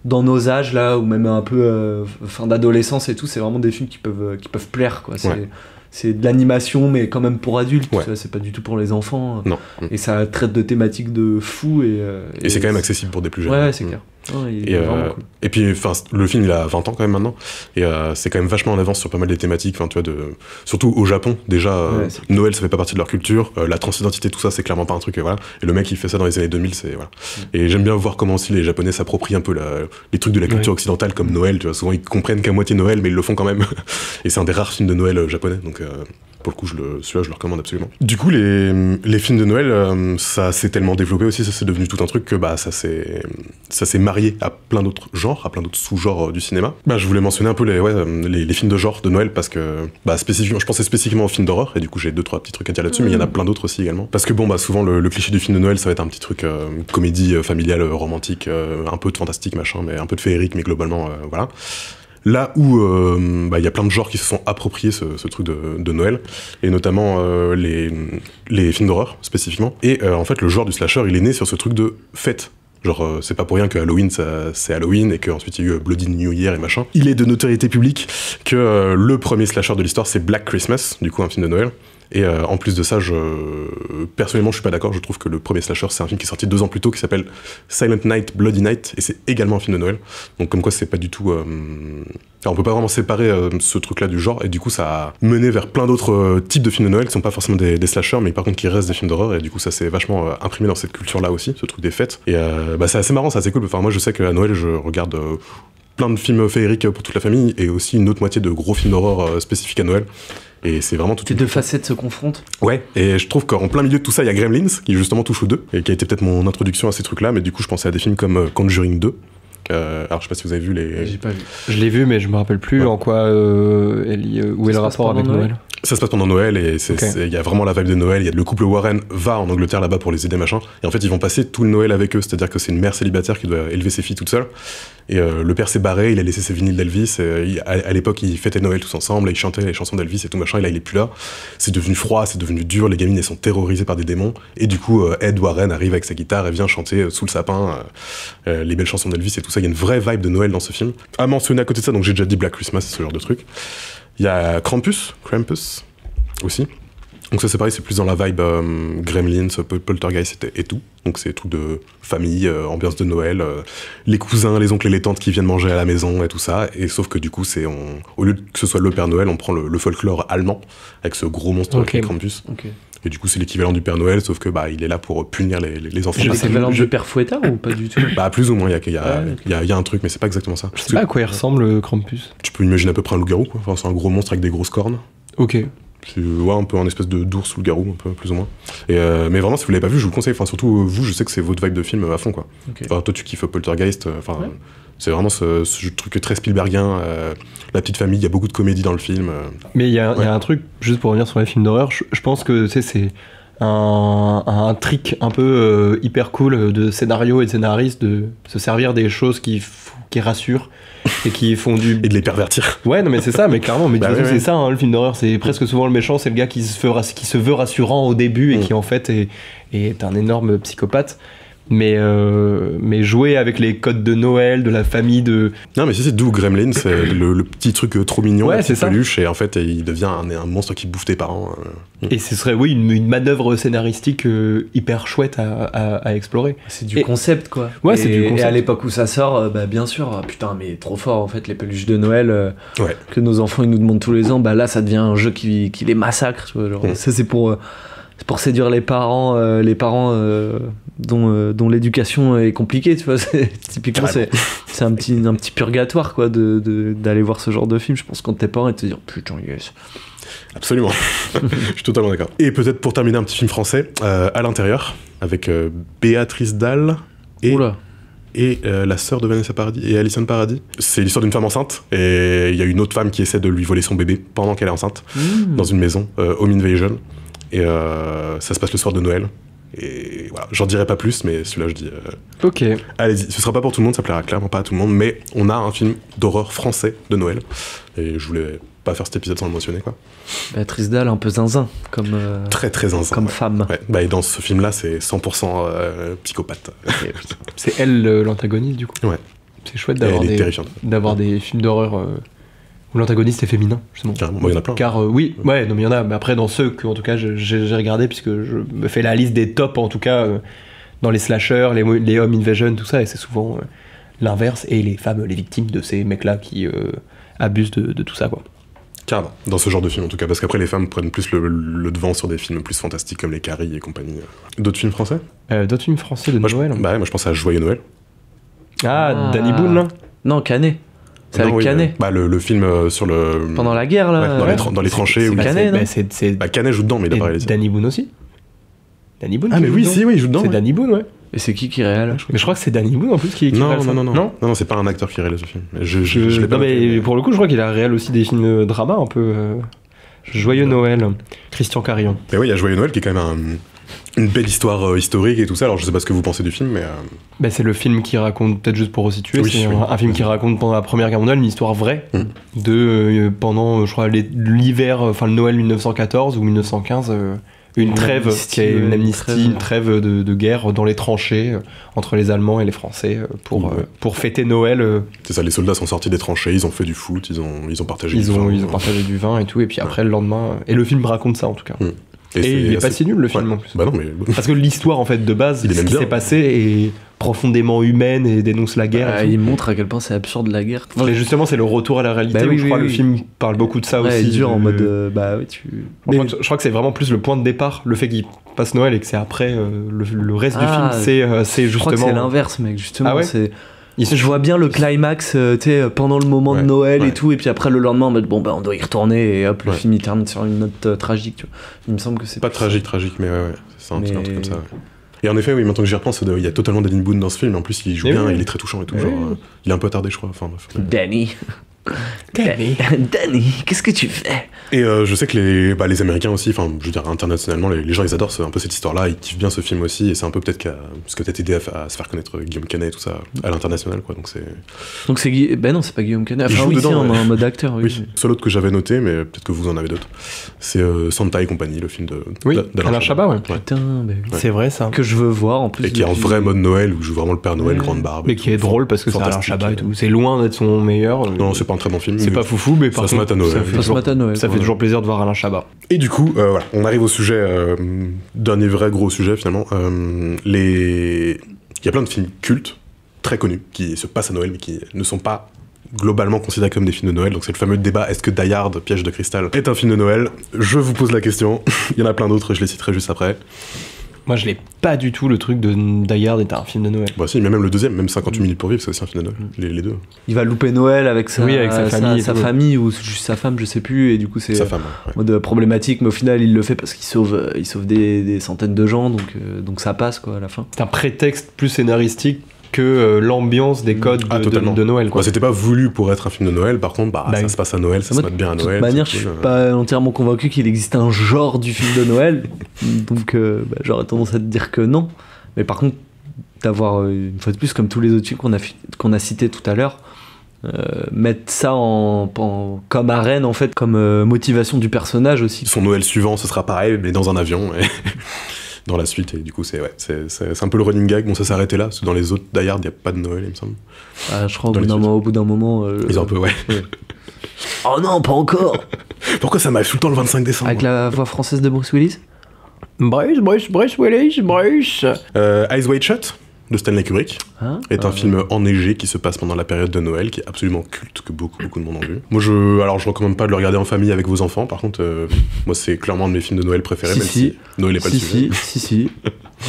dans nos âges là, ou même un peu fin d'adolescence et tout, c'est vraiment des films qui peuvent plaire, quoi. C'est de l'animation, mais quand même pour adultes, c'est pas du tout pour les enfants.
Non.
Et ça traite de thématiques de fou.
Et c'est quand même accessible pour des plus jeunes.
Ouais, c'est clair. Cool.
Et puis, le film, il a 20 ans quand même maintenant. Et c'est quand même vachement en avance sur pas mal des thématiques. Tu vois, surtout au Japon, déjà, Noël, ça fait pas partie de leur culture. La transidentité, tout ça, c'est clairement pas un truc. Et, voilà. Et le mec, il fait ça dans les années 2000. Voilà. Et j'aime bien voir comment aussi les Japonais s'approprient un peu les trucs de la culture occidentale, comme Noël. Tu vois, souvent, ils comprennent qu'à moitié Noël, mais ils le font quand même. Et c'est un des rares films de Noël japonais. Donc, pour le coup, celui-là, je le recommande absolument. Du coup, les films de Noël, ça s'est tellement développé aussi, ça c'est devenu tout un truc que ça s'est marié à plein d'autres genres, à plein d'autres sous-genres du cinéma. Je voulais mentionner un peu les films de genre de Noël parce que spécifiquement, je pensais spécifiquement aux films d'horreur, et du coup j'ai 2-3 petits trucs à dire là-dessus, mais il y en a plein d'autres aussi également. Parce que souvent le cliché du film de Noël, ça va être un petit truc comédie familiale, romantique, un peu de fantastique, machin, mais un peu de féerique, mais globalement, voilà. Là où y a plein de genres qui se sont appropriés ce truc de Noël, et notamment les films d'horreur spécifiquement. Et en fait, le genre du slasher, il est né sur ce truc de fête. Genre, c'est pas pour rien que Halloween, c'est Halloween, et qu'ensuite il y a eu Bloody New Year et machin. Il est de notoriété publique que le premier slasher de l'histoire, c'est Black Christmas, du coup un film de Noël. Et en plus de ça, personnellement, je suis pas d'accord. Je trouve que le premier slasher, c'est un film qui est sorti 2 ans plus tôt, qui s'appelle Silent Night, Bloody Night, et c'est également un film de Noël. Donc comme quoi, c'est pas du tout... on peut pas vraiment séparer ce truc-là du genre, et du coup, ça a mené vers plein d'autres types de films de Noël qui sont pas forcément des slashers, mais par contre qui restent des films d'horreur, et du coup, ça s'est vachement imprimé dans cette culture-là aussi, ce truc des fêtes. Et c'est assez marrant, c'est assez cool. Enfin, moi, je sais qu'à Noël, je regarde plein de films féeriques pour toute la famille, et aussi une autre moitié de gros films d'horreur spécifiques à Noël. Et c'est vraiment
Les deux facettes se confrontent.
Ouais, et je trouve qu'en plein milieu de tout ça, il y a Gremlins, qui justement touche aux deux, et qui a été peut-être mon introduction à ces trucs-là, mais du coup, je pensais à des films comme Conjuring 2. Alors, je sais pas si vous avez vu les...
J'ai pas vu. Je l'ai vu, mais je me rappelle plus en quoi... où est le rapport avec Noël.
Ça se passe pendant Noël, et il y a vraiment la vibe de Noël. Le couple Warren va en Angleterre là-bas pour les aider, machin. Et en fait, ils vont passer tout le Noël avec eux. C'est-à-dire que c'est une mère célibataire qui doit élever ses filles toute seule. Et le père s'est barré, il a laissé ses vinyles d'Elvis. À l'époque, ils fêtaient Noël tous ensemble, ils chantaient les chansons d'Elvis et tout machin. Et là, il est plus là. C'est devenu froid, c'est devenu dur. Les gamines, elles sont terrorisées par des démons. Et du coup, Ed Warren arrive avec sa guitare et vient chanter sous le sapin les belles chansons d'Elvis et tout ça. Il y a une vraie vibe de Noël dans ce film. À mentionner à côté de ça, donc j'ai déjà dit Black Christmas, ce genre de truc. Il y a Krampus aussi. Donc ça c'est pareil, c'est plus dans la vibe Gremlins, Poltergeist et tout. Donc c'est tout de famille, ambiance de Noël, les cousins, les oncles et les tantes qui viennent manger à la maison et tout ça. Et sauf que du coup, au lieu que ce soit le Père Noël, on prend le folklore allemand avec ce gros monstre qui est Krampus. Et du coup, c'est l'équivalent du Père Noël, sauf que il est là pour punir les enfants.
C'est l'équivalent du Père Fouettard ou pas du tout?
Plus ou moins, il y a un truc, mais c'est pas exactement ça.
Je sais pas à quoi il ressemble, Krampus.
Tu peux imaginer à peu près un loup-garou, quoi. Enfin, c'est un gros monstre avec des grosses cornes.
Ok.
C'est un peu un espèce d'ours ou le garou, un peu plus ou moins. Mais vraiment, si vous l'avez pas vu, je vous le conseille. Enfin, surtout vous, je sais que c'est votre vibe de film à fond, quoi. Enfin, toi, tu kiffes Poltergeist. C'est vraiment ce truc très Spielbergien. La petite famille, il y a beaucoup de comédie dans le film.
Mais il y a un truc, juste pour revenir sur les films d'horreur, je pense que c'est un trick un peu hyper cool de scénario et de scénariste de se servir des choses qui rassurent et qui font du...
Et de les pervertir.
Ouais, non mais c'est ça, mais clairement, mais c'est ça, hein, le film d'horreur, c'est presque souvent le méchant, c'est le gars qui se veut rassurant au début et qui en fait est un énorme psychopathe. Mais jouer avec les codes de Noël, de la famille, de...
Non, mais c'est d'où Gremlin, c'est le petit truc trop mignon,
ouais,
la petite peluche, et en fait, il devient un monstre qui bouffe tes parents.
Et ce serait, une manœuvre scénaristique hyper chouette à explorer.
C'est du concept, quoi.
Ouais, c'est du concept.
Et à l'époque où ça sort, bien sûr, putain, mais trop fort, en fait, les peluches de Noël que nos enfants, ils nous demandent tous les ans, là, ça devient un jeu qui les massacre, tu vois, genre, ça, c'est pour séduire les parents dont l'éducation est compliquée, tu vois. Typiquement, c'est un petit purgatoire, quoi, d'aller voir ce genre de film. Je pense quand t'es parent et te dire putain, yes.
Absolument. Je suis totalement d'accord. Et peut-être pour terminer, un petit film français, À l'intérieur, avec Béatrice Dalle et la sœur de Vanessa Paradis et Alison Paradis. C'est l'histoire d'une femme enceinte, et il y a une autre femme qui essaie de lui voler son bébé pendant qu'elle est enceinte, dans une maison, Home Invasion. Et ça se passe le soir de Noël. Et voilà, j'en dirai pas plus, mais celui-là, je dis...
Ok.
Allez-y, ce sera pas pour tout le monde, ça plaira clairement pas à tout le monde, mais on a un film d'horreur français de Noël, et je voulais pas faire cet épisode sans le mentionner, quoi.
Béatrice Dalle, un peu zinzin, comme...
Très très zinzin.
Comme femme.
Ouais. Bah, et dans ce film-là, c'est 100% psychopathe.
C'est elle l'antagoniste, du coup.
Ouais.
C'est chouette
d'avoir
des films d'horreur... où l'antagoniste est féminin, justement.
Carrément, il y en a plein.
Car oui, ouais, non mais il y en a, mais après dans ceux que en tout cas j'ai regardé, puisque je me fais la liste des tops en tout cas dans les slashers, les home invasion, tout ça, et c'est souvent l'inverse, et les femmes, les victimes de ces mecs-là qui abusent de tout ça, quoi.
Carrément, dans ce genre de film en tout cas, parce qu'après les femmes prennent plus le devant sur des films plus fantastiques comme les Carrie et compagnie. D'autres films français
D'autres films français de Noël.
Bah ouais, moi je pense à Joyeux Noël.
Ah, Danny Boone, là.
Non, Canet. C'est avec Canet.
Bah le film sur le...
Pendant la guerre, là.
Ouais, dans les tranchées.
C'est Canet, non
Bah Canet joue dedans, mais il a pas réalisé.
Danny Boone aussi. Danny Boone.
Ah mais oui, si, oui, il joue dedans.
C'est Danny Boone, ouais.
Et c'est qui réalise?
Mais je crois que c'est Danny Boone en plus qui
non,
réalise ça.
Non, c'est pas un acteur qui réalise le film. Je l'ai pas
noté,
mais
pour le coup, je crois qu'il a réalisé aussi des films drama un peu... Joyeux Noël, Christian Carion.
Et oui, il y a Joyeux Noël qui est quand même une belle histoire historique et tout ça. Alors je sais pas ce que vous pensez du film, mais...
Bah, c'est le film qui raconte, peut-être juste pour resituer, c'est un film qui raconte pendant la Première Guerre mondiale une histoire vraie de pendant, je crois, l'hiver, enfin le Noël 1914 ou 1915, une trêve, qui est une amnistie, une trêve de guerre dans les tranchées entre les Allemands et les Français pour fêter Noël.
C'est ça, les soldats sont sortis des tranchées, ils ont fait du foot, ils ont partagé du vin.
Ils ont partagé du vin et tout, et puis après le lendemain... Et le film raconte ça en tout cas. Et il est pas si nul le film en plus.
Bah non, mais...
Parce que l'histoire en fait de base, ce qui s'est passé est profondément humaine et dénonce la guerre.
Il montre à quel point c'est absurde la guerre.
Mais justement, c'est le retour à la réalité. Je crois le film parle beaucoup de ça aussi.
C'est dur en mode
je crois que c'est vraiment plus le point de départ, le fait qu'il passe Noël et que c'est après le reste du film, c'est justement. Je crois
que c'est l'inverse, mec. Justement, c'est.
Je
vois bien le climax, pendant le moment de Noël et tout, et puis après le lendemain, on doit y retourner, et hop, le film il termine sur une note tragique. Tu vois. Il me semble que c'est
pas tragique, mais c'est un truc comme ça. Et en effet, oui, maintenant que j'y repense, il y a totalement Danny Boone dans ce film. En plus, il joue bien, il est très touchant et tout. Il est un peu attardé, je crois. Enfin,
Danny, qu'est-ce que tu fais?
Et je sais que les Américains aussi, enfin, je veux dire, internationalement, les gens, ils adorent un peu cette histoire-là, ils kiffent bien ce film aussi, et c'est un peu peut-être ce que peut-être aidé à se faire connaître Guillaume Canet et tout ça, à l'international, quoi, donc c'est...
Donc c'est non, c'est pas Guillaume Canet, enfin oui, dedans, en mode acteur, oui.
Seul autre que j'avais noté, mais peut-être que vous en avez d'autres, c'est Santa et compagnie, le film
d'Alain Chabat, ouais.
Putain,
c'est vrai, ça.
Que je veux voir, en plus.
Et qui est en vrai mode Noël, où joue vraiment le Père Noël, grande barbe.
Mais qui est drôle, parce que c'est Alain Chabat et tout. C'est loin d'être son meilleur.
Non, c'est pas un très bon film.
C'est pas foufou, mais par contre, ça fait toujours plaisir de voir Alain Chabat.
Et du coup, voilà, on arrive au sujet, dernier vrai gros sujet finalement. Il y a plein de films cultes, très connus, qui se passent à Noël, mais qui ne sont pas globalement considérés comme des films de Noël. Donc c'est le fameux débat, est-ce que Die Hard, Piège de cristal, est un film de Noël? Je vous pose la question. Il y en a plein d'autres, je les citerai juste après.
Moi, je l'ai pas du tout, le truc de Die Hard est un film de Noël.
Bah si, mais même le deuxième, même 58 minutes pour vivre, c'est aussi un film de Noël, les deux.
Il va louper Noël avec sa
famille
ou juste sa femme, je sais plus, et du coup c'est
sa femme,
mode problématique, mais au final il le fait parce qu'il sauve des centaines de gens, donc ça passe quoi à la fin.
C'est un prétexte plus scénaristique que l'ambiance des codes de Noël, quoi.
Bah, c'était pas voulu pour être un film de Noël, par contre, ça se passe à Noël, ça se passe bien à Noël.
De toute manière, je suis pas entièrement convaincu qu'il existe un genre du film de Noël, donc j'aurais tendance à te dire que non. Mais par contre, d'avoir, une fois de plus, comme tous les autres films qu'on a cités tout à l'heure, mettre ça comme arène, en fait, comme motivation du personnage aussi.
Son Noël suivant, ce sera pareil, mais dans un avion. Dans la suite, et du coup c'est un peu le running gag. Bon, ça s'est arrêté là, parce que dans les autres Die Hard, il n'y a pas de Noël, il me semble.
Je crois au bout d'un moment
ils ont un peu, ouais.
Oh non, pas encore.
Pourquoi ça m'arrive tout le temps le 25 décembre?
Avec la voix française de Bruce Willis.
Bruce Willis.
Eyes Wide Shut de Stanley Kubrick est un film enneigé qui se passe pendant la période de Noël, qui est absolument culte, que beaucoup de monde ont vu. Moi, je recommande pas de le regarder en famille avec vos enfants, par contre, moi c'est clairement un de mes films de Noël préférés, même si Noël est pas le sujet.
Si.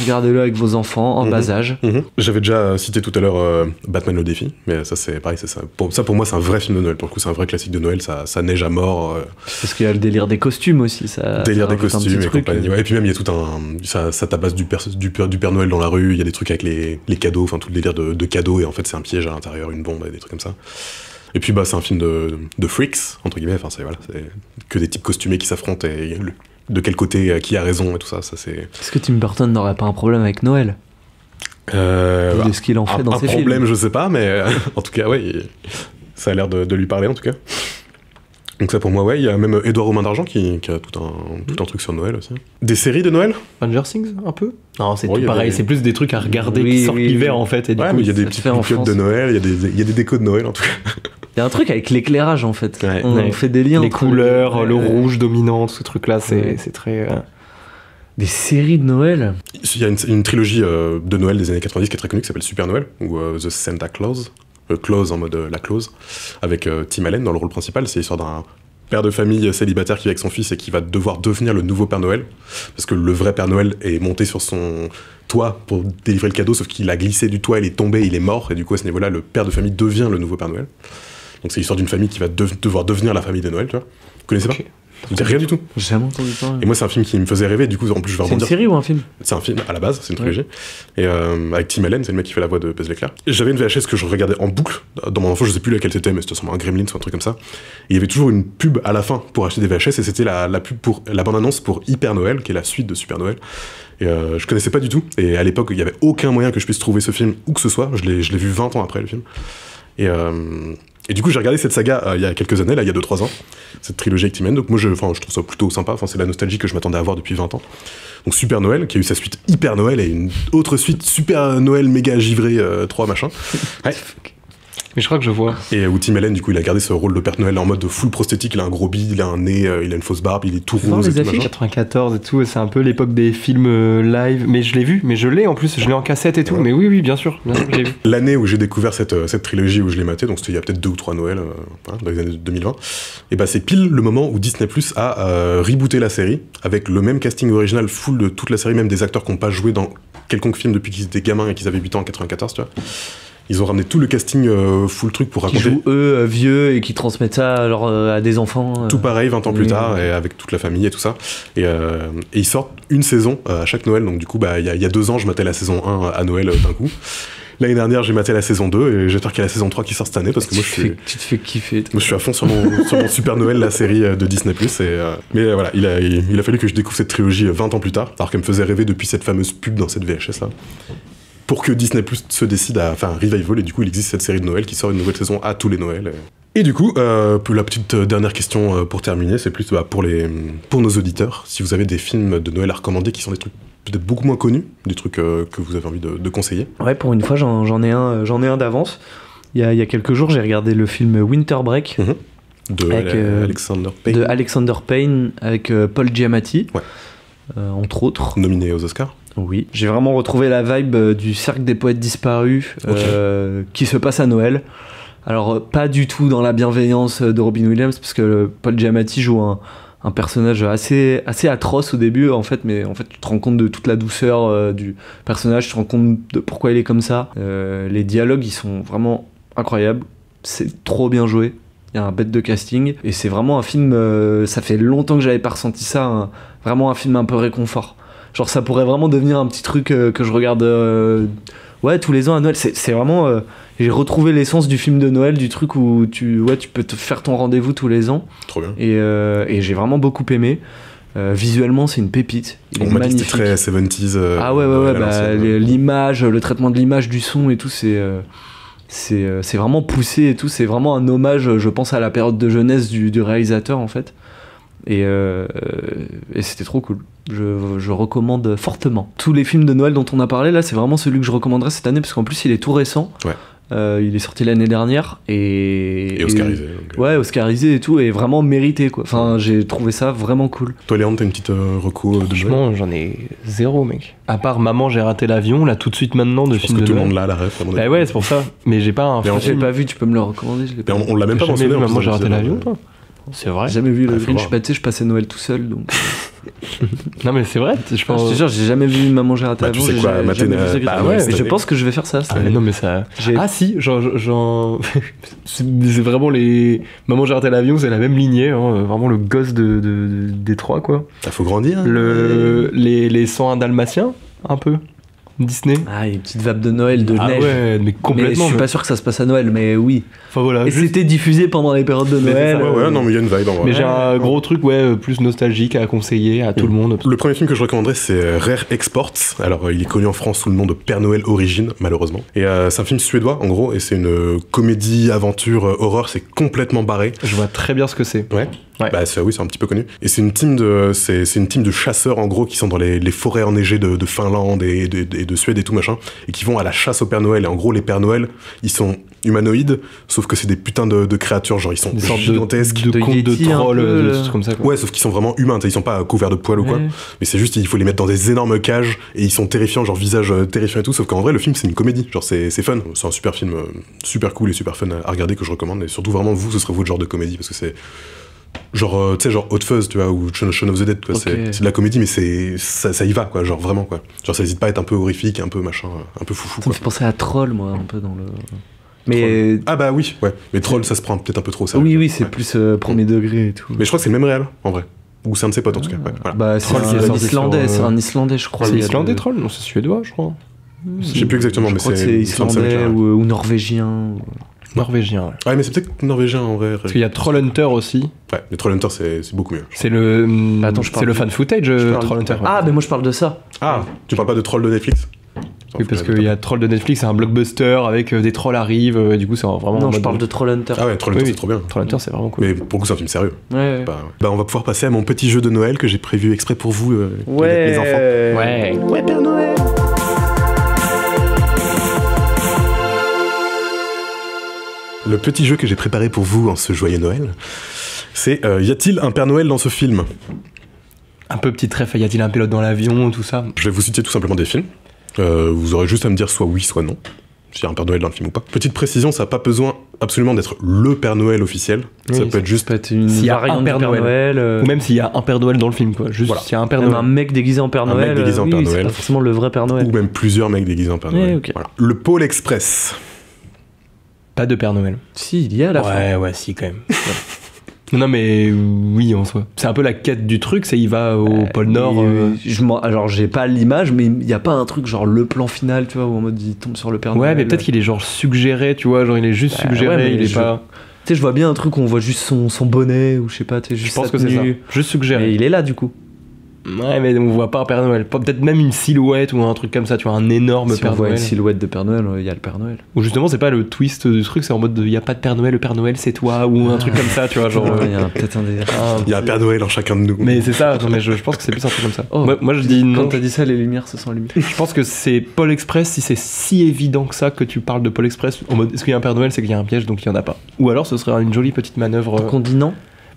Regardez-le avec vos enfants en bas âge.
J'avais déjà cité tout à l'heure Batman le défi, mais ça c'est pareil, c'est ça. Pour moi c'est un vrai film de Noël, pour le coup c'est un vrai classique de Noël, ça neige à mort.
Parce qu'il y a le délire des costumes aussi,
délire des costumes et compagnie. Ouais, et puis même il y a tout ça tabasse du Père Noël dans la rue, il y a des trucs avec les cadeaux, enfin tout le délire de cadeaux, et en fait c'est un piège à l'intérieur, une bombe et des trucs comme ça. Et puis c'est un film de freaks, entre guillemets, enfin c'est que des types costumés qui s'affrontent, et de quel côté, qui a raison et tout ça. C'est...
Est-ce que Tim Burton n'aurait pas un problème avec Noël de ce qu'il en fait dans ses films?
Un problème, je sais pas, mais en tout cas, ouais, ça a l'air de lui parler en tout cas. Donc ça pour moi, ouais, il y a même Édouard aux mains d'argent qui a tout un truc sur Noël aussi. Des séries de Noël?
Stranger Things, un peu? Non, c'est tout pareil, c'est plus des trucs à regarder qui sortent l'hiver en fait. Et du coup,
mais il y a des petits codes de Noël, il y a des décos de Noël en tout cas.
Il y a un truc avec l'éclairage en fait. On fait des liens
les couleurs, le rouge dominant, ce truc-là, c'est très...
Des séries de Noël?
Il y a une trilogie de Noël des années 90 qui est très connue, qui s'appelle Super Noël, ou The Santa Claus. Claus en mode la Claus, avec Tim Allen dans le rôle principal. C'est l'histoire d'un père de famille célibataire qui vit avec son fils et qui va devoir devenir le nouveau Père Noël, parce que le vrai Père Noël est monté sur son toit pour délivrer le cadeau, sauf qu'il a glissé du toit, il est tombé, il est mort, et du coup à ce niveau-là, le père de famille devient le nouveau Père Noël. Donc c'est l'histoire d'une famille qui va devoir devenir la famille de Noël, tu vois. Vous connaissez pas? Vous dites rien du tout?
J'ai jamais entendu parler.
Et moi, c'est un film qui me faisait rêver, du coup, en plus, je vais rebondir.
C'est une série ou un film?
C'est un film, à la base, c'est une trilogie. Et avec Tim Allen, c'est le mec qui fait la voix de Buzz l'éclair. J'avais une VHS que je regardais en boucle. Dans mon enfance, je sais plus laquelle c'était, mais c'était sûrement un Gremlins ou un truc comme ça. Et il y avait toujours une pub à la fin pour acheter des VHS, et c'était la pub pour la bande-annonce pour Hyper Noël, qui est la suite de Super Noël. Et je connaissais pas du tout. Et à l'époque, il y avait aucun moyen que je puisse trouver ce film où que ce soit. Je l'ai vu 20 ans après, le film. Et du coup, j'ai regardé cette saga il y a quelques années, là, il y a 2-3 ans, cette trilogie avec Tim Allen. Donc moi, je trouve ça plutôt sympa. Enfin, c'est la nostalgie que je m'attendais à voir depuis 20 ans. Donc Super Noël, qui a eu sa suite Hyper Noël et une autre suite Super Noël méga givré 3 machin. Ouais.
Mais je crois que je vois.
Et où Tim Allen, du coup, il a gardé ce rôle de Père Noël en mode full prosthétique. Il a un gros bide, il a un nez, il a une fausse barbe, il est tout rose.
Les affiches 94 et tout, c'est un peu l'époque des films live. Mais je l'ai vu, mais je l'ai en plus, je l'ai en cassette et tout. Ouais. Mais oui, bien sûr que j'ai vu.
L'année où j'ai découvert cette trilogie où je l'ai maté, donc c'était il y a peut-être 2 ou 3 Noël, dans les années 2020. Et bah c'est pile le moment où Disney Plus a rebooté la série avec le même casting original full de toute la série, même des acteurs qui n'ont pas joué dans quelconque film depuis qu'ils étaient gamins et qu'ils avaient 8 ans en 94, tu vois. Ils ont ramené tout le casting full truc pour raconter.
Qui jouent eux vieux et qui transmettent ça à des enfants.
Tout pareil 20 ans plus tard et avec toute la famille et tout ça. Et ils sortent une saison à chaque Noël. Donc du coup, il y a 2 ans, je matais la saison 1 à Noël d'un coup. L'année dernière, j'ai maté la saison 2 et j'espère qu'il y a la saison 3 qui sort cette année parce que moi
tu te fais kiffer.
Moi je suis à fond sur mon Super Noël, la série de Disney+. Mais voilà, il a fallu que je découvre cette trilogie 20 ans plus tard, alors qu'elle me faisait rêver depuis cette fameuse pub dans cette VHS là. Pour que Disney Plus se décide à faire un revival, et du coup il existe cette série de Noël qui sort une nouvelle saison à tous les Noëls. Et du coup, la petite dernière question pour terminer, c'est plus pour nos auditeurs, si vous avez des films de Noël à recommander qui sont des trucs peut-être beaucoup moins connus, des trucs que vous avez envie de conseiller.
Ouais, pour une fois j'en ai un d'avance. Il y a quelques jours j'ai regardé le film Winter Break
de
Alexander Payne avec Paul Giamatti, entre autres.
Nominé aux Oscars.
Oui, j'ai vraiment retrouvé la vibe du Cercle des Poètes Disparus qui se passe à Noël. Alors pas du tout dans la bienveillance de Robin Williams, parce que Paul Giamatti joue un personnage assez atroce au début en fait, mais en fait tu te rends compte de toute la douceur du personnage, tu te rends compte de pourquoi il est comme ça. Les dialogues ils sont vraiment incroyables, c'est trop bien joué. Il y a un bête de casting et c'est vraiment un film, ça fait longtemps que j'avais pas ressenti ça, vraiment un film un peu réconfort. Genre ça pourrait vraiment devenir un petit truc que je regarde tous les ans à Noël. C'est vraiment j'ai retrouvé l'essence du film de Noël, du truc où tu peux te faire ton rendez-vous tous les ans.
Trop bien.
Et j'ai vraiment beaucoup aimé. Visuellement c'est une pépite. Il est magnifique.
Très 70s.
L'image, le traitement de l'image, du son et tout, c'est vraiment poussé et tout. C'est vraiment un hommage, je pense, à la période de jeunesse du réalisateur en fait. Et c'était trop cool. Je recommande fortement. Tous les films de Noël dont on a parlé là, c'est vraiment celui que je recommanderais cette année parce qu'en plus il est tout récent.
Ouais.
Il est sorti l'année dernière et
oscarisé.
Ouais, oscarisé et tout, et vraiment mérité quoi. Enfin, j'ai trouvé ça vraiment cool.
Toi Léon, t'as une petite reco de Noël?
Franchement, j'en ai zéro mec. À part Maman j'ai raté l'avion, là tout de suite maintenant de film de Noël.
Tout le monde l'a la ref.
Ouais, c'est pour ça. Mais j'ai pas un.
J'ai pas vu, tu peux me le recommander.
On l'a même pas mentionné.
Maman j'ai raté l'avion, toi. C'est vrai.
J'ai jamais vu le Grinch. Je passais Noël tout seul donc.
Non mais c'est vrai, je pense.
Je te jure, j'ai jamais vu Maman j'ai raté l'avion.
Tu sais quoi,
mais je pense que je vais faire ça.
Mais non mais ça. Ah si, genre c'est vraiment les Maman j'ai raté l'avion, c'est la même lignée, hein, vraiment le gosse des trois quoi.
Ça faut grandir.
Les 101 dalmatiens, un peu. Disney.
Ah, il y a une petite vape de Noël, de neige.
Ouais, mais complètement.
Mais je suis pas sûr que ça se passe à Noël, mais oui.
Enfin voilà.
Et c'était diffusé pendant les périodes de Noël.
Ouais, non, mais il y a une vibe en vrai.
Mais j'ai un gros truc, plus nostalgique à conseiller à tout le monde.
Le premier film que je recommanderais, c'est Rare Exports. Alors, il est connu en France sous le nom de Père Noël Origine, malheureusement. Et c'est un film suédois, en gros, et c'est une comédie, aventure, horreur. C'est complètement barré.
Je vois très bien ce que c'est.
Ouais. Bah, oui, c'est un petit peu connu. Et c'est une team de chasseurs, en gros, qui sont dans les forêts enneigées de Finlande et de Suède et tout machin, et qui vont à la chasse au Père Noël. Et en gros, les Pères Noël, ils sont humanoïdes, sauf que c'est des putains de créatures, genre ils sont gigantesques.
De contes de trolls, des trucs comme ça, quoi.
Ouais, sauf qu'ils sont vraiment humains, ils sont pas couverts de poils ou quoi. Mais c'est juste, il faut les mettre dans des énormes cages, et ils sont terrifiants, genre visage terrifiant et tout, sauf qu'en vrai, le film, c'est une comédie. Genre, c'est fun. C'est un super film, super cool et super fun à regarder, que je recommande. Et surtout, vraiment, vous, ce serait votre genre de comédie, parce que c'est genre tu sais, genre Hot Fuzz, tu vois, ou Shaun of the Dead, quoi. C'est de la comédie, mais ça y va, quoi, genre vraiment, quoi. Genre ça hésite pas à être un peu horrifique, un peu machin, un peu foufou,
ça me fait penser à Troll, moi, un peu dans le... Mais...
Ah bah oui, ouais. Mais Troll, ça se prend peut-être un peu trop, ça.
Oui, c'est plus premier degré et tout.
Mais je crois que c'est le même réel, en vrai. Ou c'est un de ses potes, en tout cas. Ouais, voilà.
Bah c'est un Islandais, je crois.
C'est Islandais, Troll? Non, c'est suédois, je crois.
Je sais plus exactement, mais
c'est Islandais ou Norvégien.
Norvégien, ouais.
Ouais, mais c'est peut-être norvégien en vrai.
Parce qu'il y a Trollhunter aussi.
Ouais, mais Trollhunter c'est beaucoup mieux.
C'est le. Attends, c'est le fan footage, Trollhunter.
Ah, mais moi je parle de ça.
Ah, tu parles pas de Troll de Netflix?
Oui, parce qu'il y a Troll de Netflix, c'est un blockbuster avec des trolls arrivent, du coup c'est vraiment.
Non, je parle de Trollhunter.
Ah ouais, Trollhunter c'est trop bien.
Trollhunter c'est vraiment cool.
Mais pour le coup, c'est un film sérieux.
Ouais.
Bah, on va pouvoir passer à mon petit jeu de Noël que j'ai prévu exprès pour vous, les enfants.
Ouais, Père Noël.
Le petit jeu que j'ai préparé pour vous en ce joyeux Noël, c'est y a-t-il un Père Noël dans ce film?
Un peu petit trèfle, y a-t-il un pilote dans l'avion, tout ça? Je
vais vous citer tout simplement des films. Vous aurez juste à me dire soit oui, soit non, s'il y a un Père Noël dans le film ou pas. Petite précision, ça n'a pas besoin absolument d'être le Père Noël officiel. Oui, ça peut être juste
une variante du Père Noël.
Ou même s'il y a un Père Noël dans le film, quoi. Juste
voilà.
s'il y a un Père Noël.
Un mec déguisé en Père Noël.
Un mec déguisé en Père Noël.
C'est pas forcément le vrai Père Noël.
Ou même plusieurs mecs déguisés en Père Noël.
Okay.
Voilà. Le Pôle Express.
Pas de Père Noël.
Si, il y a à la fin.
Ouais, si, quand même. Non, mais oui, en soi. C'est un peu la quête du truc, c'est il va au pôle Nord.
Alors, j'ai pas l'image, mais il y a pas un truc genre le plan final, tu vois, où en mode il tombe sur le Père Noël.
Ouais, mais peut-être qu'il est genre suggéré, tu vois, genre il est juste suggéré,
ouais,
il est pas.
Tu sais, je vois bien un truc où on voit juste son bonnet, ou je sais pas, tu sais, juste.
Je pense que c'est ça. Juste suggéré.
Mais il est là, du coup.
Ouais, mais on voit pas un Père Noël. Peut-être même une silhouette ou un truc comme ça, tu vois, un énorme Père Noël.
Si on voit une silhouette de Père Noël, il y a le Père Noël.
Ou justement, c'est pas le twist du truc, c'est en mode il y a pas de Père Noël, le Père Noël c'est toi, ou un truc comme ça, tu vois, genre.
Il y a peut-être un délire.
Il y a un Père Noël en chacun de nous.
Mais c'est ça, non, mais je pense que c'est plus un truc comme ça.
Oh,
moi je dis non.
Quand t'as dit ça, les lumières se sont allumées.
Je pense que c'est Pôle Express, si c'est si évident que ça que tu parles de Pôle Express, en mode est-ce qu'il y a un Père Noël, c'est qu'il y a un piège, donc il y en a pas. Ou alors ce serait une jolie petite manœuvre.
Donc on dit non?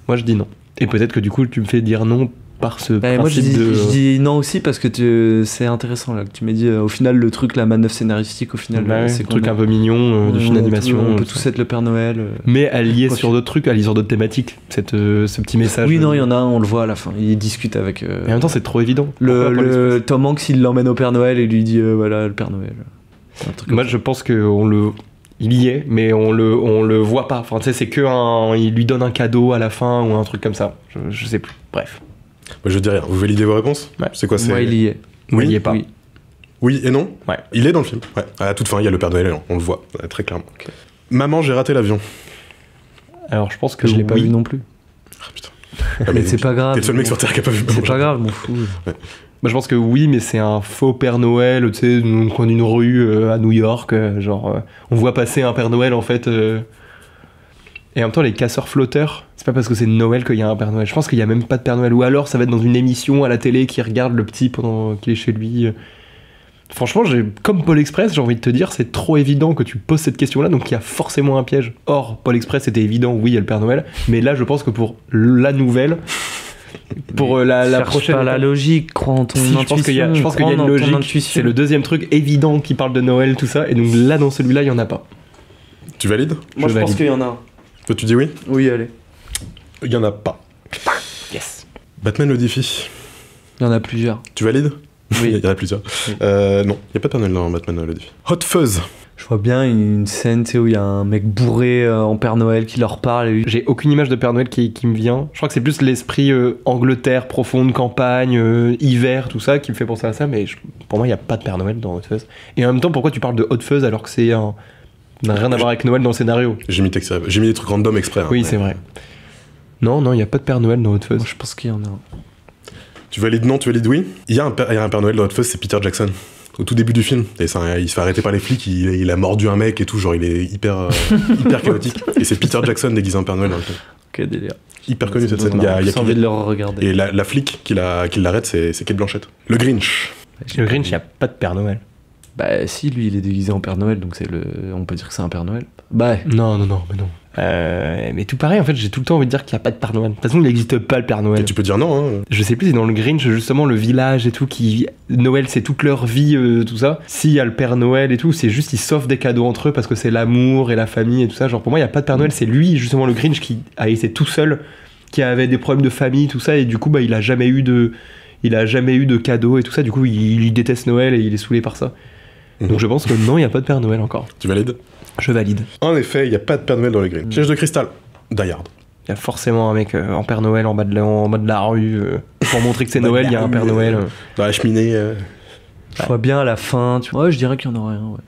Moi je dis non. Et peut-être que du coup tu me fais dire non par ce principe
moi je dis non aussi parce que c'est intéressant là que tu m'as dit au final le truc, la manœuvre scénaristique au final
c'est un truc un peu mignon de film d'animation.
On peut tous être le Père Noël.
Mais allié sur d'autres trucs, allié sur d'autres thématiques, ce petit message.
Oui, non, il y en a un, on le voit à la fin, il discute avec.
Et en même temps c'est trop évident.
Le Tom Hanks il l'emmène au Père Noël et lui dit voilà le Père Noël.
Moi je pense que il y est, mais on le voit pas. Enfin, tu sais, c'est il lui donne un cadeau à la fin ou un truc comme ça. Je sais plus. Bref.
Bah, je dis rien. Vous validez vos réponses?
Ouais.
C'est quoi?
Moi, il y est.
Oui, il y est pas.
Oui et non?
Ouais.
Il est dans le film. Ouais. À toute fin, il y a le Père Noël, on le voit très clairement. Okay. Maman, j'ai raté l'avion.
Alors, je pense que
je l'ai pas vu non plus.
Ah putain.
Mais c'est pas grave.
T'es le seul mec sur Terre qui a pas vu.
C'est pas grave, m'en fous.
Ouais.
Bah, je pense que oui, mais c'est un faux Père Noël, tu sais, au coin d'une rue à New York, on voit passer un Père Noël en fait. Et en même temps, les casseurs flotteurs, c'est pas parce que c'est Noël qu'il y a un Père Noël. Je pense qu'il y a même pas de Père Noël. Ou alors, ça va être dans une émission à la télé qui regarde le petit pendant qu'il est chez lui. Franchement, comme Pôle Express, j'ai envie de te dire, c'est trop évident que tu poses cette question-là, donc il y a forcément un piège. Or, Pôle Express, c'était évident, oui, il y a le Père Noël. Mais là, je pense que pour la nouvelle, pour la prochaine.
Pas la logique, crois en ton intuition.
Je pense qu'il y a une logique. C'est le deuxième truc évident qui parle de Noël, tout ça. Et donc là, dans celui-là, il y en a pas.
Tu valides?
Moi, je pense qu'il y en a un.
Toi, tu dis oui?
Oui, allez.
Il y en a pas.
Yes.
Batman le défi.
Il y en a plusieurs.
Tu valides?
Oui.
Il y en a plusieurs.
Oui.
Non, il n'y a pas de Père Noël dans Batman le défi. Hot Fuzz.
Je vois bien une scène, tu sais, où il y a un mec bourré en Père Noël qui leur parle. Et...
J'ai aucune image de Père Noël qui me vient. Je crois que c'est plus l'esprit Angleterre, profonde, campagne, hiver, tout ça, qui me fait penser à ça. Mais pour moi, il n'y a pas de Père Noël dans Hot Fuzz. Et en même temps, pourquoi tu parles de Hot Fuzz alors que ça n'a rien à voir avec Noël dans le scénario?
J'ai mis des trucs random exprès. Hein,
oui, c'est vrai. Non, il n'y a pas de Père Noël dans Hot Fuzz.
Moi, je pense qu'il y en a un.
Tu valides non, tu valides oui? Il y a un Père Noël dans Hot Fuzz, c'est Peter Jackson. Au tout début du film, et ça, il se fait arrêter par les flics, il a mordu un mec et tout, genre il est hyper chaotique. Et c'est Peter Jackson déguisé en Père Noël dans le film.
Ok, délire.
Hyper connu cette scène.
Il y a envie de le regarder.
Et la flic qui l'arrête, c'est Kate Blanchett. Le Grinch.
Le Grinch, il n'y a pas de Père Noël.
Bah si, lui il est déguisé en Père Noël, donc on peut dire que c'est un Père Noël. Bah
non, mais non. Mais tout pareil, en fait, j'ai tout le temps envie de dire qu'il n'y a pas de Père Noël. De toute façon, il n'existe pas le Père Noël.
Et tu peux dire non, hein.
Je sais plus si dans le Grinch, justement, le village et tout, Noël, c'est toute leur vie, tout ça. S'il y a le Père Noël et tout, c'est juste, ils s'offrent des cadeaux entre eux parce que c'est l'amour et la famille et tout ça. Genre, pour moi, il n'y a pas de Père Noël, c'est lui, justement, le Grinch qui a été tout seul, qui avait des problèmes de famille, tout ça, et du coup, bah, il a jamais eu de cadeaux et tout ça. Du coup, il déteste Noël et il est saoulé par ça. Donc je pense que non, il n'y a pas de Père Noël encore.
Tu valides?
Je valide.
En effet, il n'y a pas de Père Noël dans les Grinch. Piège de cristal, Die Hard.
Il y a forcément un mec en Père Noël en bas de la rue. Pour montrer que c'est Noël, il y a un Père Noël.
Dans la cheminée.
Je vois bien à la fin, tu vois. Ouais, je dirais qu'il y en aurait un, ouais.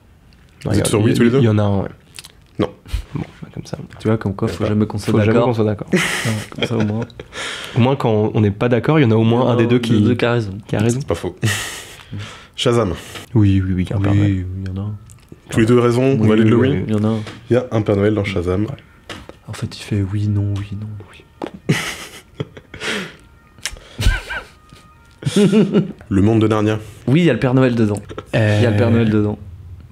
Vous êtes sur oui tous les deux?
Il y en a un, ouais.
Non.
Bon, comme ça.
Tu vois, comme quoi, faut jamais qu'on soit
d'accord.
d'accord.
Faut jamais qu'on soit d'accord.
Comme ça, au moins.
Au moins, quand on n'est pas d'accord, il y en a au moins un des deux qui
a raison.
Qui a raison.
C'est pas faux. Shazam.
Oui, il y a un Père Noël.
Oui, il y en a un.
Tous les deux raisons, on valide le oui.
Il y en a un.
Il y a un Père Noël dans Shazam.
Ouais. En fait, il fait oui, non, oui, non, oui.
Le monde de Narnia.
Oui, il y a le Père Noël dedans. Il y a le Père Noël dedans.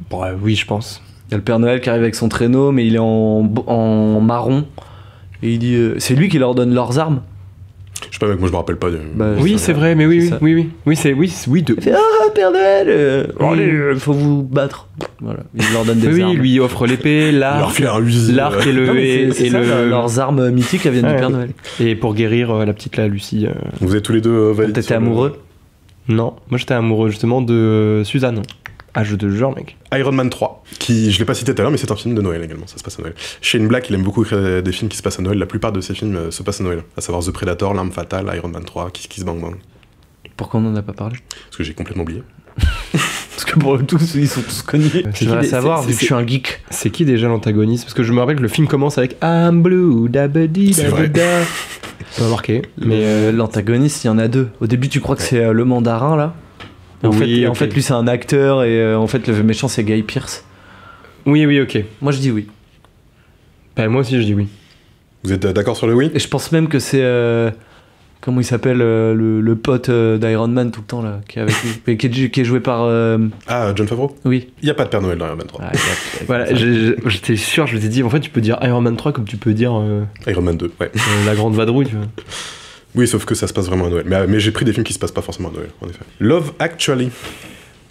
Bon, oui, je pense.
Il y a le Père Noël qui arrive avec son traîneau, mais il est en marron. Et il dit... c'est lui qui leur donne leurs armes.
Je sais pas, mec, moi je me rappelle pas.
Oui, c'est vrai, mais oui.
Ah, Père Noël allez, faut vous battre. Voilà, il leur donne des armes.
Oui, il lui offre l'épée, l'arc, l'arc et
leurs armes mythiques, elles viennent du Père Noël.
Et pour guérir la petite Lucie.
Vous êtes tous les deux validés.
T'étais amoureux?
Non, moi j'étais amoureux justement de Suzanne. Ah, je te jure, mec.
Iron Man 3, qui, je l'ai pas cité tout à l'heure, mais c'est un film de Noël également, ça se passe à Noël. Shane Black, il aime beaucoup écrire des films qui se passent à Noël, la plupart de ses films se passent à Noël, à savoir The Predator, L'Arme Fatale, Iron Man 3, Kiss Bang Bang.
Pourquoi on n'en a pas parlé?
Parce que j'ai complètement oublié.
Parce que pour le tout, ils sont tous connus. Je voudrais savoir, vu que je suis un geek.
C'est qui déjà l'antagoniste? Parce que je me rappelle que le film commence avec I'm blue, dabadi, dabada. Ça m'a marqué.
Mais l'antagoniste, il y en a deux. Au début, tu crois que c'est le mandarin, là? En fait, lui, c'est un acteur, et en fait, le méchant, c'est Guy Pearce.
Oui, ok.
Moi, je dis oui.
Bah, moi aussi, je dis oui.
Vous êtes d'accord sur le oui?
Et je pense même que c'est... comment il s'appelle le pote d'Iron Man tout le temps, là, qui est avec lui, qui est joué par...
Ah, Jon Favreau?
Oui.
Il n'y a pas de Père Noël dans Iron Man 3.
Voilà, j'étais sûr, je m'étais dit, en fait, tu peux dire Iron Man 3 comme tu peux dire...
Iron Man 2, ouais.
La Grande Vadrouille, tu vois.
Oui, sauf que ça se passe vraiment à Noël. Mais j'ai pris des films qui se passent pas forcément à Noël, en effet. Love Actually.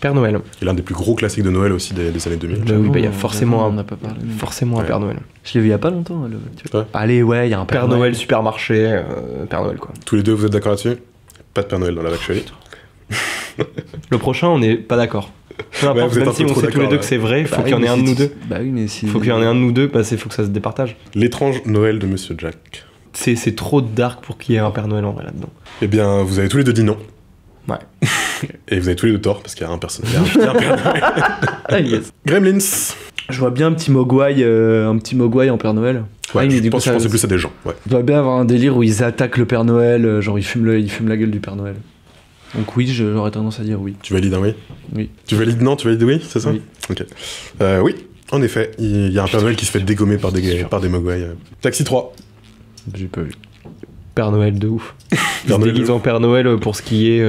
Père Noël.
Qui est l'un des plus gros classiques de Noël aussi des années 2000.
Oui, il y a forcément un Père Noël.
Je l'ai vu il y a pas longtemps. Allez, ouais, il y a un
Père Noël, supermarché, Père Noël, quoi.
Tous les deux, vous êtes d'accord là-dessus? Pas de Père Noël dans Love Actually.
Le prochain, on n'est pas d'accord. Même si on sait tous les deux que c'est vrai, il faut qu'il y en ait un de nous deux.
Bah oui, mais si...
Faut qu'il y en ait un de nous deux, parce qu'il faut que ça se départage.
L'étrange Noël de Monsieur Jack.
C'est trop dark pour qu'il y ait un Père Noël en vrai là-dedans.
Eh bien, vous avez tous les deux dit non.
Ouais.
Et vous avez tous les deux tort, parce qu'il y a un personnage. Il y a un Père Noël.
Yes.
Gremlins.
Je vois bien un petit Mogwai en Père Noël.
Ouais, je pensais plus à des gens. Ouais.
Il doit bien avoir un délire où ils attaquent le Père Noël, genre ils fument la gueule du Père Noël. Donc oui, j'aurais tendance à dire oui.
Tu valides un oui?
Oui.
Tu valides non? Tu valides oui? C'est ça?
Oui.
Ok. Oui, en effet, il y a un Père Noël qui se fait dégommer par des Mogwai. Taxi 3.
J'ai pas vu.
Père Noël de ouf. Il se déguise en Père Noël pour skier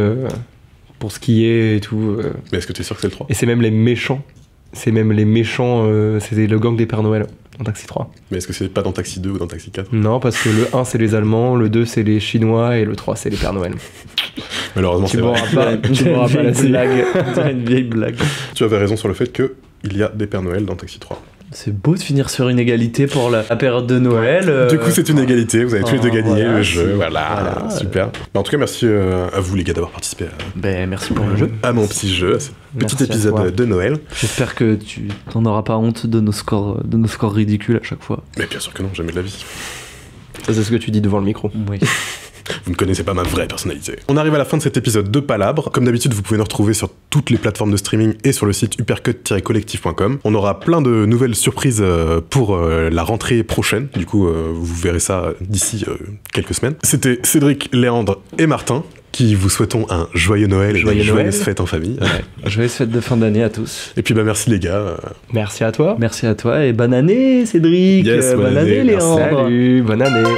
et tout.
Mais est-ce que tu es sûr que c'est le 3?
Et c'est même les méchants. C'est le gang des Pères Noël dans Taxi 3.
Mais est-ce que c'est pas dans Taxi 2 ou dans Taxi 4?
Non, parce que le 1 c'est les Allemands, le 2 c'est les Chinois et le 3 c'est les Pères Noël.
Malheureusement, c'est vrai.
Tu m'auras pas la blague. C'est une vieille blague.
Tu avais raison sur le fait qu'il y a des Pères Noël dans Taxi 3.
C'est beau de finir sur une égalité pour la période de Noël.
Du coup, c'est une égalité. Vous avez tous les deux gagné le jeu. Voilà. Super. En tout cas, merci à vous, les gars, d'avoir participé
merci pour le jeu.
À mon petit jeu. Petit épisode de Noël.
J'espère que tu n'en auras pas honte de nos scores ridicules à chaque fois.
Mais bien sûr que non, jamais de la vie.
Ça, c'est ce que tu dis devant le micro.
Oui.
Vous ne connaissez pas ma vraie personnalité. On arrive à la fin de cet épisode de Palabre. Comme d'habitude, vous pouvez nous retrouver sur toutes les plateformes de streaming et sur le site uppercut-collectif.com. On aura plein de nouvelles surprises pour la rentrée prochaine. Du coup, vous verrez ça d'ici quelques semaines. C'était Cédric, Léandre et Martin qui vous souhaitons un joyeux Noël et une joyeuse fête en famille.
Ouais. Joyeuse fête de fin d'année à tous.
Et puis merci les gars.
Merci à toi.
Merci à toi et bonne année Cédric.
Yes,
bonne année Léandre.
Salut, bonne année.